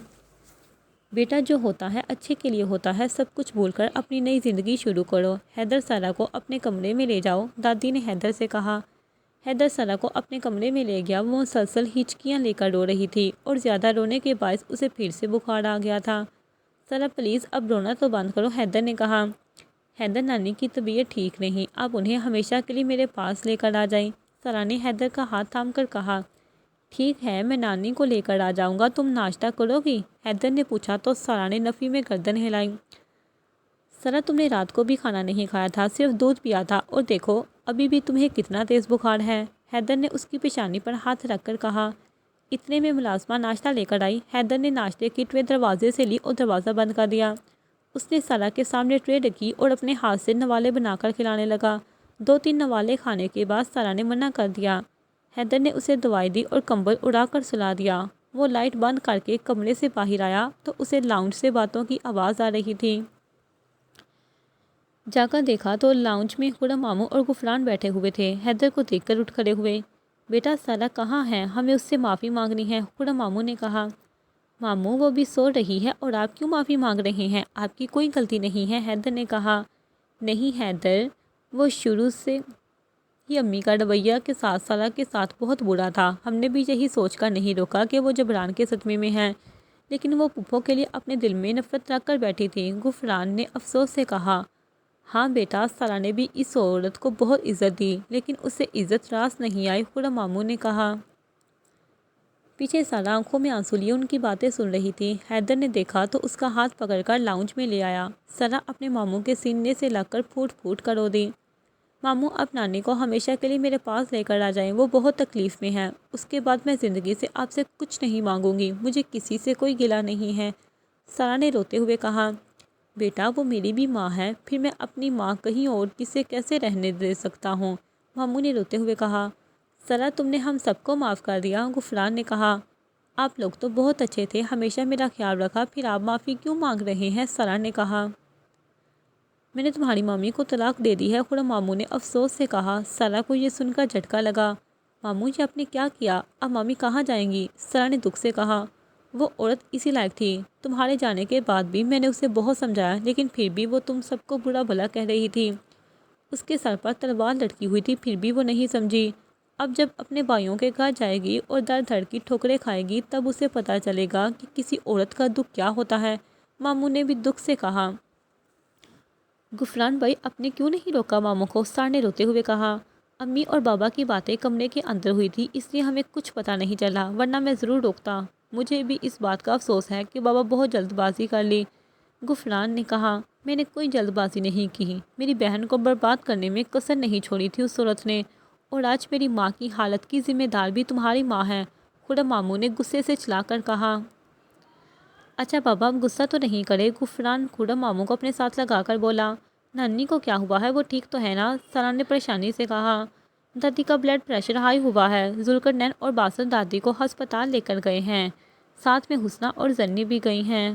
بیٹا جو ہوتا ہے اچھے کے لیے ہوتا ہے، سب کچھ بھول کر اپنی نئی زندگی شروع کرو۔ حیدر سارا کو اپنے کمرے میں لے جاؤ، دادی نے حیدر سے کہا۔ حیدر سارا کو اپنے کمرے میں لے گیا۔ وہ مسلسل ہچکیاں لے کر رو رہی تھی اور زیادہ رونے کے باعث اسے پھر سے بخار آ گیا تھا۔ سارا پلیز اب رونا تو بند کرو، حیدر نے کہا۔ حیدر نانی کی طبیعت ٹھیک نہیں، آپ انہیں ہمیشہ کے لیے میرے پاس لے کر آ جائیں، سارا نے حیدر کا ہاتھ تھام کر کہا۔ ٹھیک ہے، میں نانی کو لے کر آ جاؤں گا، تم ناشتہ کرو گی؟ حیدر نے پوچھا تو سارا نے نفی میں گردن ہلائی۔ سارا تم نے رات کو بھی کھانا نہیں کھایا تھا، صرف دودھ پیا تھا، اور دیکھو ابھی بھی تمہیں کتنا تیز بخار ہے، حیدر نے اس کی پیشانی پر ہاتھ رکھ کر کہا۔ اتنے میں ملازمہ ناشتہ لے کر آئی۔ حیدر نے ناشتے کی ٹرے دروازے سے لی اور دروازہ بند کر دیا۔ اس نے سارا کے سامنے ٹرے رکھی اور اپنے ہاتھ سے نوالے بنا کر کھلانے لگا۔ 2-3 نوالے کھانے کے بعد سارا نے منع کر دیا۔ حیدر نے اسے دوائی دی اور کمبل اڑا کر سلا دیا۔ وہ لائٹ بند کر کے کمرے سے باہر آیا تو اسے لاؤنج سے باتوں کی آواز آ رہی تھی۔ جا کر دیکھا تو لاؤنج میں خورم ماموں اور غفران بیٹھے ہوئے تھے۔ حیدر کو دیکھ کر اٹھ کھڑے ہوئے۔ بیٹا سارا کہاں ہے؟ ہمیں اس سے معافی مانگنی ہے، خورم ماموں نے کہا۔ ماموں وہ بھی سو رہی ہے اور آپ کیوں معافی مانگ رہے ہیں؟ آپ کی کوئی غلطی نہیں ہے، حیدر نے کہا۔ نہیں حیدر، وہ شروع سے ہی امی کا رویہ کے ساتھ سارا کے ساتھ بہت برا تھا، ہم نے بھی یہی سوچ کر نہیں روکا کہ وہ جبران کے صدمے میں ہیں، لیکن وہ پھپھو کے لیے اپنے دل میں نفرت رکھ کر بیٹھی تھی، غفران نے افسوس سے کہا۔ ہاں بیٹا، سارا نے بھی اس عورت کو بہت عزت دی، لیکن اسے عزت راس نہیں آئی، خورم ماموں نے کہا۔ پیچھے سارا آنکھوں میں آنسو لیے ان کی باتیں سن رہی تھی۔ حیدر نے دیکھا تو اس کا ہاتھ پکڑ کر لاؤنج میں لے آیا۔ سارا اپنے ماموں کے سینے سے لگ کر پھوٹ پھوٹ کر رو دی۔ ماموں اب نانی کو ہمیشہ کے لیے میرے پاس لے کر آ جائیں، وہ بہت تکلیف میں ہیں، اس کے بعد میں زندگی سے آپ سے کچھ نہیں مانگوں گی، مجھے کسی سے کوئی گلہ نہیں ہے، سارا نے روتے ہوئے کہا۔ بیٹا وہ میری بھی ماں ہے، پھر میں اپنی ماں کہیں اور کسے کیسے رہنے دے سکتا ہوں، ماموں نے روتے ہوئے کہا۔ سارا تم نے ہم سب کو معاف کر دیا، غفران نے کہا۔ آپ لوگ تو بہت اچھے تھے، ہمیشہ میرا خیال رکھا، پھر آپ معافی کیوں مانگ رہے ہیں، سارا نے کہا۔ میں نے تمہاری مامی کو طلاق دے دی ہے، خورم ماموں نے افسوس سے کہا۔ سارا کو یہ سن کر جھٹکا لگا۔ ماموں یہ آپ نے کیا کیا؟ اب مامی کہاں جائیں گی؟ سارا نے دکھ سے کہا۔ وہ عورت اسی لائق تھی، تمہارے جانے کے بعد بھی میں نے اسے بہت سمجھایا، لیکن پھر بھی وہ تم سب کو برا بھلا کہہ رہی تھی، اس کے سر پر تلوار لٹکی ہوئی تھی، پھر بھی وہ نہیں سمجھی۔ اب جب اپنے بھائیوں کے گھر جائے گی اور در دھڑ کی ٹھوکریں کھائے گی تب اسے پتہ چلے گا کہ کسی عورت کا دکھ کیا ہوتا ہے، ماموں نے بھی دکھ سے کہا۔ غفران بھائی آپ نے کیوں نہیں روکا ماموں کو، سارا نے روتے ہوئے کہا۔ امی اور بابا کی باتیں کمرے کے اندر ہوئی تھی، اس لیے ہمیں کچھ پتہ نہیں چلا، ورنہ میں ضرور روکتا، مجھے بھی اس بات کا افسوس ہے کہ بابا بہت جلد بازی کر لی، غفران نے کہا۔ میں نے کوئی جلد بازی نہیں کی، میری بہن کو برباد کرنے میں کسر نہیں چھوڑی تھی اس عورت نے، اور آج میری ماں کی حالت کی ذمہ دار بھی تمہاری ماں ہے، خرم ماموں نے غصے سے چلا کر کہا۔ اچھا بابا اب غصہ تو نہیں کرے، غفران خرم ماموں کو اپنے ساتھ لگا کر بولا۔ نانی کو کیا ہوا ہے، وہ ٹھیک تو ہے نا؟ سارا نے پریشانی سے کہا۔ دادی کا بلڈ پریشر ہائی ہوا ہے، ذوالقرنین اور باسط دادی کو ہسپتال لے کر گئے ہیں، ساتھ میں حسنہ اور زنی بھی گئی ہیں،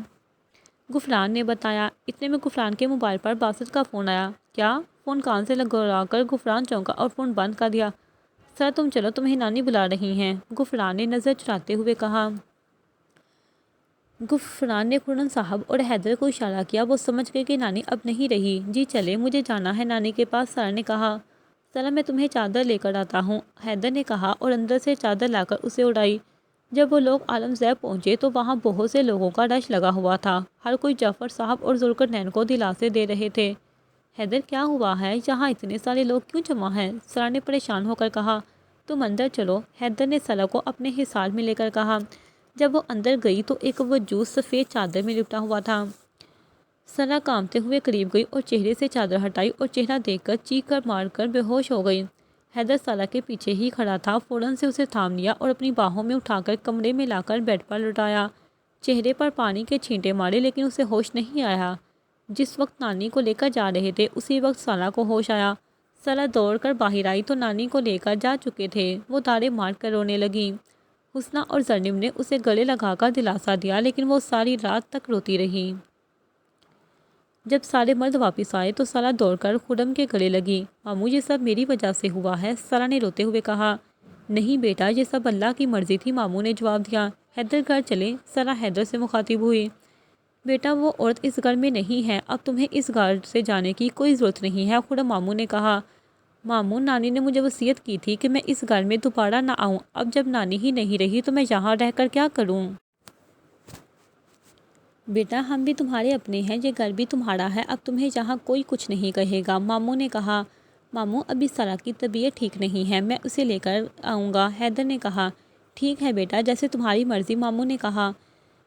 غفران نے بتایا۔ اتنے میں غفران کے موبائل پر باسط کا فون آیا۔ کیا؟ فون کان سے لگا کر غفران چونکا اور فون بند کر دیا۔ سر تم چلو، تمہیں نانی بلا رہی ہیں، غفران نے نظر چراتے ہوئے کہا۔ غفران نے خرم صاحب اور حیدر کو اشارہ کیا، وہ سمجھ گئے کہ نانی اب نہیں رہی۔ جی چلے، مجھے جانا ہے نانی کے پاس، سارا نے کہا۔ سارا میں تمہیں چادر لے کر آتا ہوں، حیدر نے کہا اور اندر سے چادر لا کر اسے اڑائی۔ جب وہ لوگ عالم زیب پہنچے تو وہاں بہت سے لوگوں کا رش لگا ہوا تھا، ہر کوئی جعفر صاحب اور ذوالقرنین کو دلاسے دے رہے تھے۔ حیدر کیا ہوا ہے، یہاں اتنے سارے لوگ کیوں جمع ہیں؟ سارا نے پریشان ہو کر کہا۔ تم اندر چلو، حیدر نے سارا کو اپنے حصار میں لے کر کہا۔ جب وہ اندر گئی تو ایک وجود سفید چادر میں لپٹا ہوا تھا۔ سارا کانپتے ہوئے قریب گئی اور چہرے سے چادر ہٹائی اور چہرہ دیکھ کر چیخ کر مار کر بے ہوش ہو گئی۔ حیدر سارا کے پیچھے ہی کھڑا تھا، فوراً سے اسے تھام لیا اور اپنی باہوں میں اٹھا کر کمرے میں لا کر بیڈ پر لٹایا، چہرے پر پانی کے چھینٹے مارے لیکن اسے ہوش نہیں آیا۔ جس وقت نانی کو لے کر جا رہے تھے اسی وقت سارا کو ہوش آیا۔ سارا دوڑ کر باہر آئی تو نانی کو لے کر جا چکے تھے، وہ داڑے مار کر رونے لگی۔ حسنہ اور زرنب نے اسے گلے لگا کر دلاسا دیا لیکن وہ ساری رات تک روتی رہی۔ جب سارے مرد واپس آئے تو سارا دوڑ کر خرم کے گلے لگی۔ ماموں یہ سب میری وجہ سے ہوا ہے، سارا نے روتے ہوئے کہا۔ نہیں بیٹا، یہ سب اللہ کی مرضی تھی، ماموں نے جواب دیا۔ حیدر گھر چلیں، سارا حیدر سے مخاطب ہوئی۔ بیٹا وہ عورت اس گھر میں نہیں ہے، اب تمہیں اس گھر سے جانے کی کوئی ضرورت نہیں ہے، خرم ماموں نے کہا۔ ماموں نانی نے مجھے وصیت کی تھی کہ میں اس گھر میں دوبارہ نہ آؤں، اب جب نانی ہی نہیں رہی تو میں یہاں رہ کر کیا کروں؟ بیٹا ہم بھی تمہارے اپنے ہیں، یہ گھر بھی تمہارا ہے، اب تمہیں یہاں کوئی کچھ نہیں کہے گا، ماموں نے کہا۔ ماموں ابھی سارا کی طبیعت ٹھیک نہیں ہے، میں اسے لے کر آؤں گا، حیدر نے کہا۔ ٹھیک ہے بیٹا، جیسے تمہاری مرضی، ماموں نے کہا۔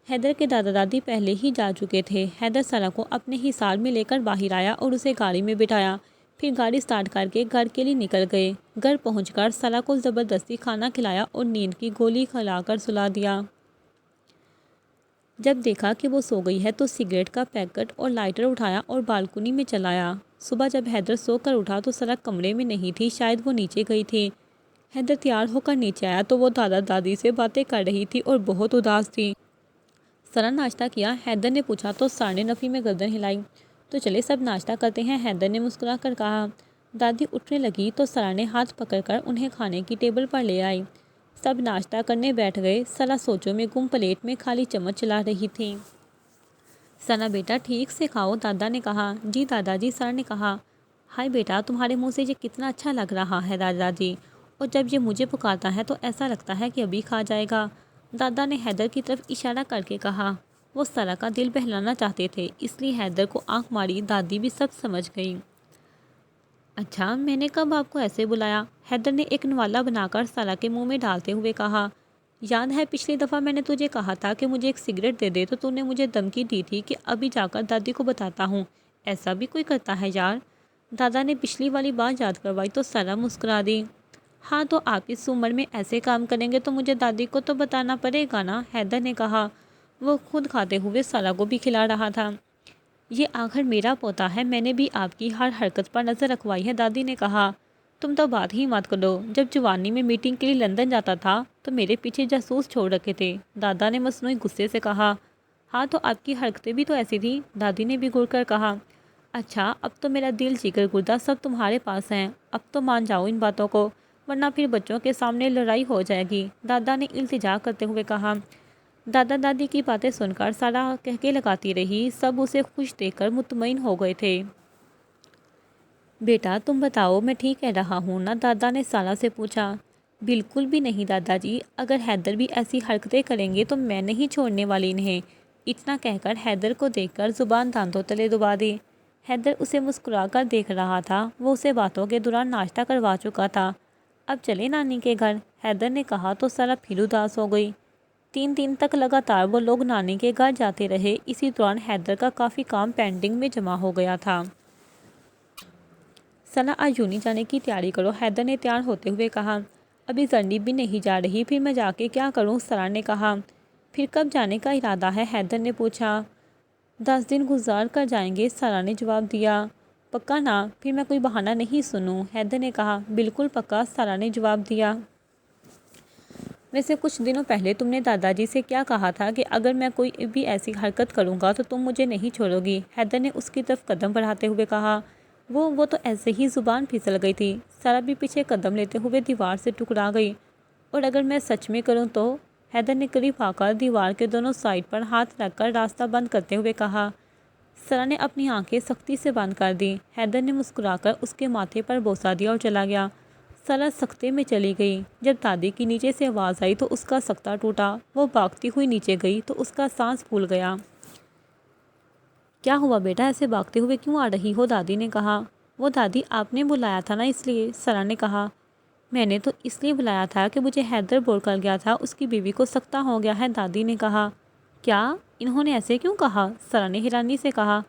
حیدر کے دادا دادی پہلے ہی جا چکے تھے۔ حیدر سارا کو اپنے حصار میں لے کر باہر آیا اور اسے گاڑی میں بٹھایا، پھر گاڑی سٹارٹ کر کے گھر کے لیے نکل گئے۔ گھر پہنچ کر سارا کو زبردستی کھانا کھلایا اور نیند کی گولی کھلا کر سلا دیا۔ جب دیکھا کہ وہ سو گئی ہے تو سگریٹ کا پیکٹ اور لائٹر اٹھایا اور بالکنی میں چلایا۔ صبح جب حیدر سو کر اٹھا تو سارا کمرے میں نہیں تھی، شاید وہ نیچے گئی تھی۔ حیدر تیار ہو کر نیچے آیا تو وہ دادا دادی سے باتیں کر رہی تھی اور بہت اداس تھی۔ سارا ناشتہ کیا، حیدر نے پوچھا تو سارا نے نفی میں گردن ہلائی۔ تو چلے سب ناشتہ کرتے ہیں، حیدر نے مسکرا کر کہا۔ دادی اٹھنے لگی تو سارا نے ہاتھ پکڑ کر انہیں کھانے کی ٹیبل پر لے آئی۔ سب ناشتہ کرنے بیٹھ گئے۔ سارا سوچوں میں گم، پلیٹ میں خالی چمچ چلا رہی تھی۔ سارا بیٹا ٹھیک سے کھاؤ، دادا نے کہا۔ جی دادا جی، سارا نے کہا۔ ہائے بیٹا تمہارے منہ سے یہ کتنا اچھا لگ رہا ہے دادا جی، اور جب یہ مجھے پکارتا ہے تو ایسا لگتا ہے کہ ابھی کھا جائے گا، دادا نے حیدر کی طرف اشارہ کر کے کہا۔ وہ سارا کا دل بہلانا چاہتے تھے اس لیے حیدر کو آنکھ ماری، دادی بھی سب سمجھ گئی۔ اچھا میں نے کب آپ کو ایسے بلایا، حیدر نے ایک نوالا بنا کر سارا کے منہ میں ڈالتے ہوئے کہا۔ یاد ہے پچھلی دفعہ میں نے تجھے کہا تھا کہ مجھے ایک سگریٹ دے دے تو تو نے مجھے دھمکی دی تھی کہ ابھی جا کر دادی کو بتاتا ہوں، ایسا بھی کوئی کرتا ہے یار؟ دادا نے پچھلی والی بات یاد کروائی تو سارا مسکرا دی۔ ہاں تو آپ اس عمر میں ایسے کام کریں گے تو مجھے دادی کو تو بتانا پڑے گا نا، حیدر نے کہا۔ وہ خود کھاتے ہوئے سارا کو بھی کھلا رہا تھا۔ یہ آخر میرا پوتا ہے، میں نے بھی آپ کی ہر حرکت پر نظر رکھوائی ہے، دادی نے کہا۔ تم تو بات ہی مت کرو، جب جوانی میں میٹنگ کے لیے لندن جاتا تھا تو میرے پیچھے جاسوس چھوڑ رکھے تھے، دادا نے مصنوعی غصے سے کہا۔ ہاں تو آپ کی حرکتیں بھی تو ایسی تھیں، دادی نے بھی گڑ کر کہا۔ اچھا اب تو میرا دل جگر گردہ سب تمہارے پاس ہیں، اب تو مان جاؤ ان باتوں کو ورنہ پھر بچوں کے سامنے لڑائی ہو جائے گی، دادا نے التجا کرتے ہوئے کہا۔ دادا دادی کی باتیں سن کر سارا کہکے لگاتی رہی، سب اسے خوش دیکھ کر مطمئن ہو گئے تھے۔ بیٹا تم بتاؤ میں ٹھیک کہہ رہا ہوں نا، دادا نے سارا سے پوچھا۔ بالکل بھی نہیں دادا جی، اگر حیدر بھی ایسی حرکتیں کریں گے تو میں نہیں چھوڑنے والی انہیں، اتنا کہہ کر حیدر کو دیکھ کر زبان دانتوں تلے دبا دی۔ حیدر اسے مسکرا کر دیکھ رہا تھا، وہ اسے باتوں کے دوران ناشتہ کروا چکا تھا۔ اب چلے نانی کے گھر، حیدر نے کہا تو سارا پھر اداس ہو گئی۔ 3 دن تک لگاتار وہ لوگ نانی کے گھر جاتے رہے، اسی دوران حیدر کا کافی کام پینڈنگ میں جمع ہو گیا تھا۔ سلا آج یونی جانے کی تیاری کرو، حیدر نے تیار ہوتے ہوئے کہا۔ ابھی زرنیب بھی نہیں جا رہی، پھر میں جا کے کیا کروں؟ سلا نے کہا۔ پھر کب جانے کا ارادہ ہے؟ حیدر نے پوچھا۔ 10 دن گزار کر جائیں گے، سلا نے جواب دیا۔ پکا نا؟ پھر میں کوئی بہانہ نہیں سنوں، حیدر نے کہا۔ بالکل پکا، سلا نے جواب دیا۔ ویسے کچھ دنوں پہلے تم نے دادا جی سے کیا کہا تھا کہ اگر میں کوئی بھی ایسی حرکت کروں گا تو تم مجھے نہیں چھوڑو گی؟ حیدر نے اس کی طرف قدم بڑھاتے ہوئے کہا۔ وہ تو ایسے ہی زبان پھسل گئی تھی۔ سلا بھی پیچھے قدم لیتے ہوئے دیوار سے ٹکرا گئی۔ اور اگر میں سچ میں کروں تو؟ حیدر نے قریب آ کر دیوار کے دونوں سائڈ پر ہاتھ رکھ کر راستہ بند کرتے ہوئے کہا۔ سلا نے اپنی آنکھیں سختی سے بند کر دی۔ حیدر نے مسکرا کر اس کے ماتھے پر بوسہ دیا اور چلا گیا۔ سلا سکتے میں چلی گئی۔ جب دادی کی نیچے سے آواز آئی تو اس کا سکتہ ٹوٹا۔ وہ بھاگتی ہوئی نیچے گئی تو اس کا سانس پھول گیا۔ کیا ہوا بیٹا، ایسے بھاگتے ہوئے کیوں آ رہی ہو؟ دادی نے کہا۔ وہ دادی آپ نے بلایا تھا نا اس لیے، سلا نے کہا۔ میں نے تو اس لیے بلایا تھا کہ مجھے حیدر بول کر گیا تھا اس کی بیوی کو سکتہ ہو گیا ہے، دادی نے کہا۔ کیا؟ انہوں نے ایسے کیوں کہا؟ سلا نے حیرانی سے کہا۔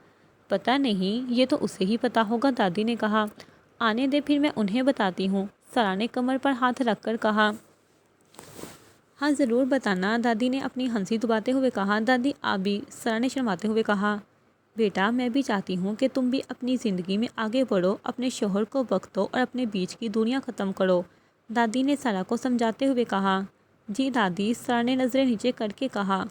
پتہ نہیں، یہ تو اسے ہی پتہ ہوگا، دادی نے کہا۔ آنے دے پھر میں انہیں بتاتی ہوں، سلا نے کمر پر ہاتھ رکھ کر کہا۔ ہاں ضرور بتانا، دادی نے اپنی ہنسی دباتے ہوئے کہا۔ دادی آپ بھی، سلا نے شرماتے ہوئے کہا۔ بیٹا میں بھی چاہتی ہوں کہ تم بھی اپنی زندگی میں آگے بڑھو، اپنے شوہر کو وقت دو اور اپنے بیچ کی دنیا ختم کرو، دادی نے سلا کو سمجھاتے ہوئے کہا۔ جی دادی، سلا نے نظریں نیچے کر کے کہا۔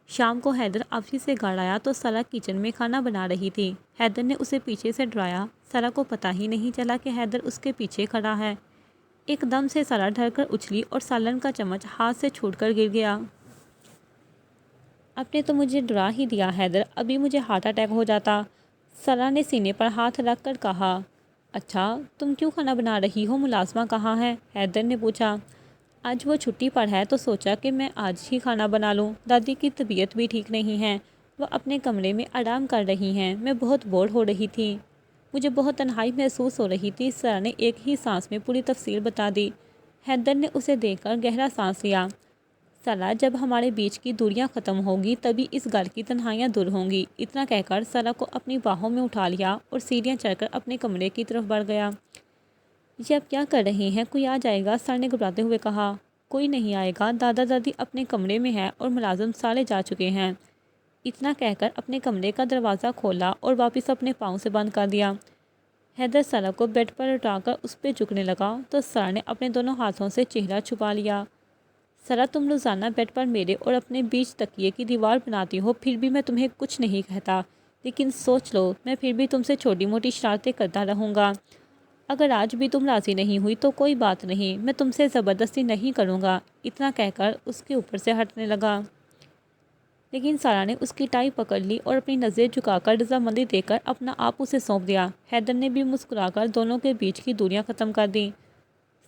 شام کو حیدر آفس سے گھر آیا تو سلا کچن میں کھانا بنا رہی تھی۔ حیدر نے اسے پیچھے سے ڈرایا۔ سلا کو پتہ ہی نہیں چلا کہ حیدر اس کے پیچھے کھڑا ہے۔ ایک دم سے سلا ڈر کر اچھلی اور سالن کا چمچ ہاتھ سے چھوٹ کر گر گیا۔ آپ نے تو مجھے ڈرا ہی دیا حیدر، ابھی مجھے ہارٹ اٹیک ہو جاتا، سلا نے سینے پر ہاتھ رکھ کر کہا۔ اچھا تم کیوں کھانا بنا رہی ہو؟ ملازمہ کہاں ہے؟ حیدر نے پوچھا۔ آج وہ چھٹی پر ہے تو سوچا کہ میں آج ہی کھانا بنا لوں، دادی کی طبیعت بھی ٹھیک نہیں ہے، وہ اپنے کمرے میں آرام کر رہی ہیں، میں بہت بور ہو رہی تھی، مجھے بہت تنہائی محسوس ہو رہی تھی، سلا نے ایک ہی سانس میں پوری تفصیل بتا دی۔ حیدر نے اسے دیکھ کر گہرا سانس لیا۔ سلا جب ہمارے بیچ کی دوریاں ختم ہوگی تبھی اس گھر کی تنہائیاں دور ہوں گی، اتنا کہہ کر سلا کو اپنی باہوں میں اٹھا لیا اور سیڑھیاں چڑھ کر اپنے کمرے کی طرف بڑھ گیا۔ یہ اب کیا کر رہی ہیں؟ کوئی آ جائے گا، سلا نے گھبراتے ہوئے کہا۔ کوئی نہیں آئے گا، دادا دادی اپنے کمرے میں ہے اور ملازم سارے جا چکے ہیں، اتنا کہہ کر اپنے کمرے کا دروازہ کھولا اور واپس اپنے پاؤں سے بند کر دیا۔ حیدر سلا کو بیڈ پر اٹھا کر اس پہ جھکنے لگا تو سلا نے اپنے دونوں ہاتھوں سے چہرہ چھپا لیا۔ سلا تم روزانہ بیڈ پر میرے اور اپنے بیچ تکیے کی دیوار بناتی ہو، پھر بھی میں تمہیں کچھ نہیں کہتا، لیکن سوچ لو میں پھر بھی تم سے چھوٹی موٹی شرارتیں کرتا رہوں گا، اگر آج بھی تم راضی نہیں ہوئی تو کوئی بات نہیں، میں تم سے زبردستی نہیں کروں گا، اتنا کہہ کر اس کے اوپر سے ہٹنے لگا۔ لیکن سلا نے اس کی ٹائی پکڑ لی اور اپنی نظریں جھکا کر رضامندی دے کر اپنا آپ اسے سونپ دیا۔ حیدر نے بھی مسکرا کر دونوں کے بیچ کی دوریاں ختم کر دیں۔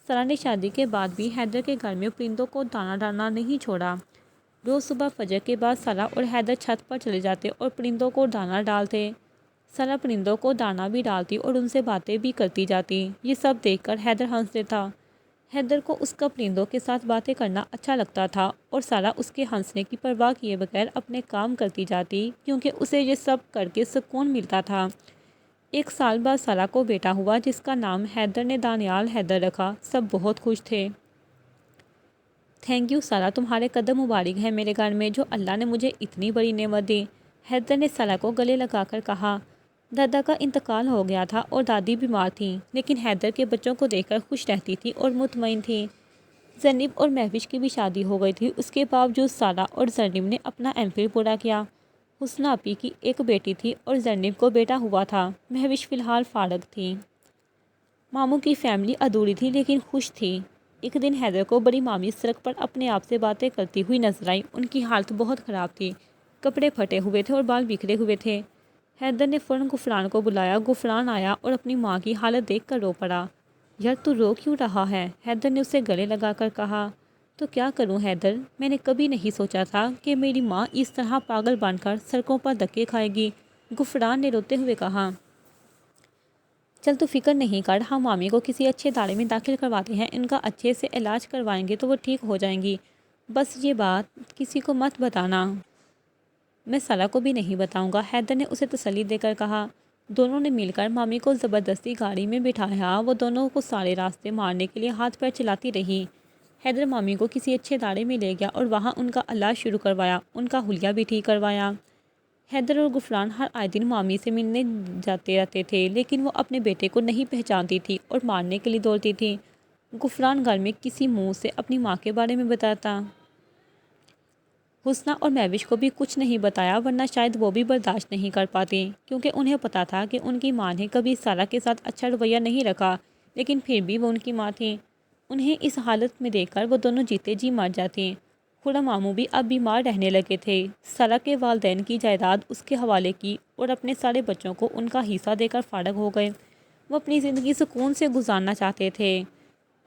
سلا نے شادی کے بعد بھی حیدر کے گھر میں پرندوں کو دانہ ڈالنا نہیں چھوڑا۔ روز صبح فجر کے بعد سلا اور حیدر چھت پر چلے جاتے اور پرندوں کو دانہ ڈالتے۔ سلا پرندوں کو دانہ بھی ڈالتی اور ان سے باتیں بھی کرتی جاتی۔ یہ سب دیکھ کر حیدر ہنستے تھا۔ حیدر کو اس کا پرندوں کے ساتھ باتیں کرنا اچھا لگتا تھا اور سلا اس کے ہنسنے کی پرواہ کیے بغیر اپنے کام کرتی جاتی کیونکہ اسے یہ سب کر کے سکون ملتا تھا۔ 1 سال بعد سلا کو بیٹا ہوا جس کا نام حیدر نے دانیال حیدر رکھا، سب بہت خوش تھے۔ تھینک یو سلا، تمہارے قدم مبارک ہیں میرے گھر میں جو اللہ نے مجھے اتنی بڑی نعمت دی، حیدر نے سلا کو گلے لگا کر کہا۔ دادا کا انتقال ہو گیا تھا اور دادی بیمار تھیں، لیکن حیدر کے بچوں کو دیکھ کر خوش رہتی تھی اور مطمئن تھی۔ زرنیب اور مہوش کی بھی شادی ہو گئی تھی، اس کے باوجود سلا اور زرنیب نے اپنا ایم فل پورا کیا۔ حسنہ آپی کی ایک بیٹی تھی اور زرنیب کو بیٹا ہوا تھا، مہوش فی الحال فارغ تھی۔ ماموں کی فیملی ادھوری تھی لیکن خوش تھی۔ ایک دن حیدر کو بڑی مامی سڑک پر اپنے آپ سے باتیں کرتی ہوئی نظر آئی، ان کی حالت بہت خراب تھی، کپڑے پھٹے ہوئے تھے اور بال بکھرے ہوئے تھے۔ حیدر نے فوراً غفران کو بلایا، غفران آیا اور اپنی ماں کی حالت دیکھ کر رو پڑا۔ یار تو رو کیوں رہا ہے؟ حیدر نے اسے گلے لگا کر کہا۔ تو کیا کروں حیدر، میں نے کبھی نہیں سوچا تھا کہ میری ماں اس طرح پاگل بن کر سڑکوں پر دھکے کھائے گی، غفران نے روتے ہوئے کہا۔ چل تو فکر نہیں کر، ہم مامی کو کسی اچھے ادارے میں داخل کرواتے ہیں، ان کا اچھے سے علاج کروائیں گے تو وہ ٹھیک ہو جائیں گی، بس یہ بات کسی کو مت بتانا۔ میں سلا کو بھی نہیں بتاؤں گا، حیدر نے اسے تسلی دے کر کہا۔ دونوں نے مل کر مامی کو زبردستی گاڑی میں بٹھایا۔ وہ دونوں کو سارے راستے مارنے کے لیے ہاتھ پیر چلاتی رہی۔ حیدر مامی کو کسی اچھے ادارے میں لے گیا اور وہاں ان کا علاج شروع کروایا، ان کا حلیہ بھی ٹھیک کروایا۔ حیدر اور غفران ہر آئے دن مامی سے ملنے جاتے رہتے تھے، لیکن وہ اپنے بیٹے کو نہیں پہچانتی تھی اور مارنے کے لیے دوڑتی تھی۔ غفران گھر میں کسی منہ سے اپنی ماں کے بارے میں بتاتا۔ حسنہ اور مہوش کو بھی کچھ نہیں بتایا، ورنہ شاید وہ بھی برداشت نہیں کر پاتی، کیونکہ انہیں پتا تھا کہ ان کی ماں نے کبھی سارا کے ساتھ اچھا رویہ نہیں رکھا، لیکن پھر بھی وہ ان کی ماں تھی۔ انہیں اس حالت میں دیکھ کر وہ دونوں جیتے جی مر جاتی۔ خرم ماموں بھی اب بیمار رہنے لگے تھے۔ سارا کے والدین کی جائیداد اس کے حوالے کی اور اپنے سارے بچوں کو ان کا حصہ دے کر فارغ ہو گئے۔ وہ اپنی زندگی سکون سے گزارنا چاہتے تھے۔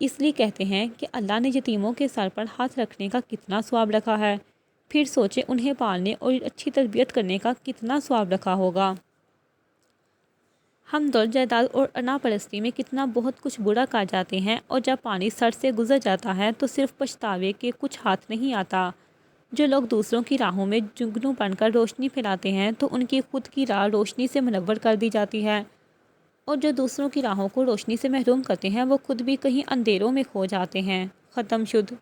اس لیے کہتے ہیں کہ اللہ نے یتیموں کے سر پر ہاتھ رکھنے کا کتنا ثواب رکھا ہے، پھر سوچے انہیں پالنے اور اچھی تربیت کرنے کا کتنا ثواب رکھا ہوگا۔ ہم دولت جائیداد اور انا پرستی میں کتنا بہت کچھ برا کر جاتے ہیں، اور جب پانی سر سے گزر جاتا ہے تو صرف پچھتاوے کے کچھ ہاتھ نہیں آتا۔ جو لوگ دوسروں کی راہوں میں جگنو بن کر روشنی پھیلاتے ہیں تو ان کی خود کی راہ روشنی سے منور کر دی جاتی ہے، اور جو دوسروں کی راہوں کو روشنی سے محروم کرتے ہیں وہ خود بھی کہیں اندھیروں میں کھو جاتے ہیں۔ ختم شد۔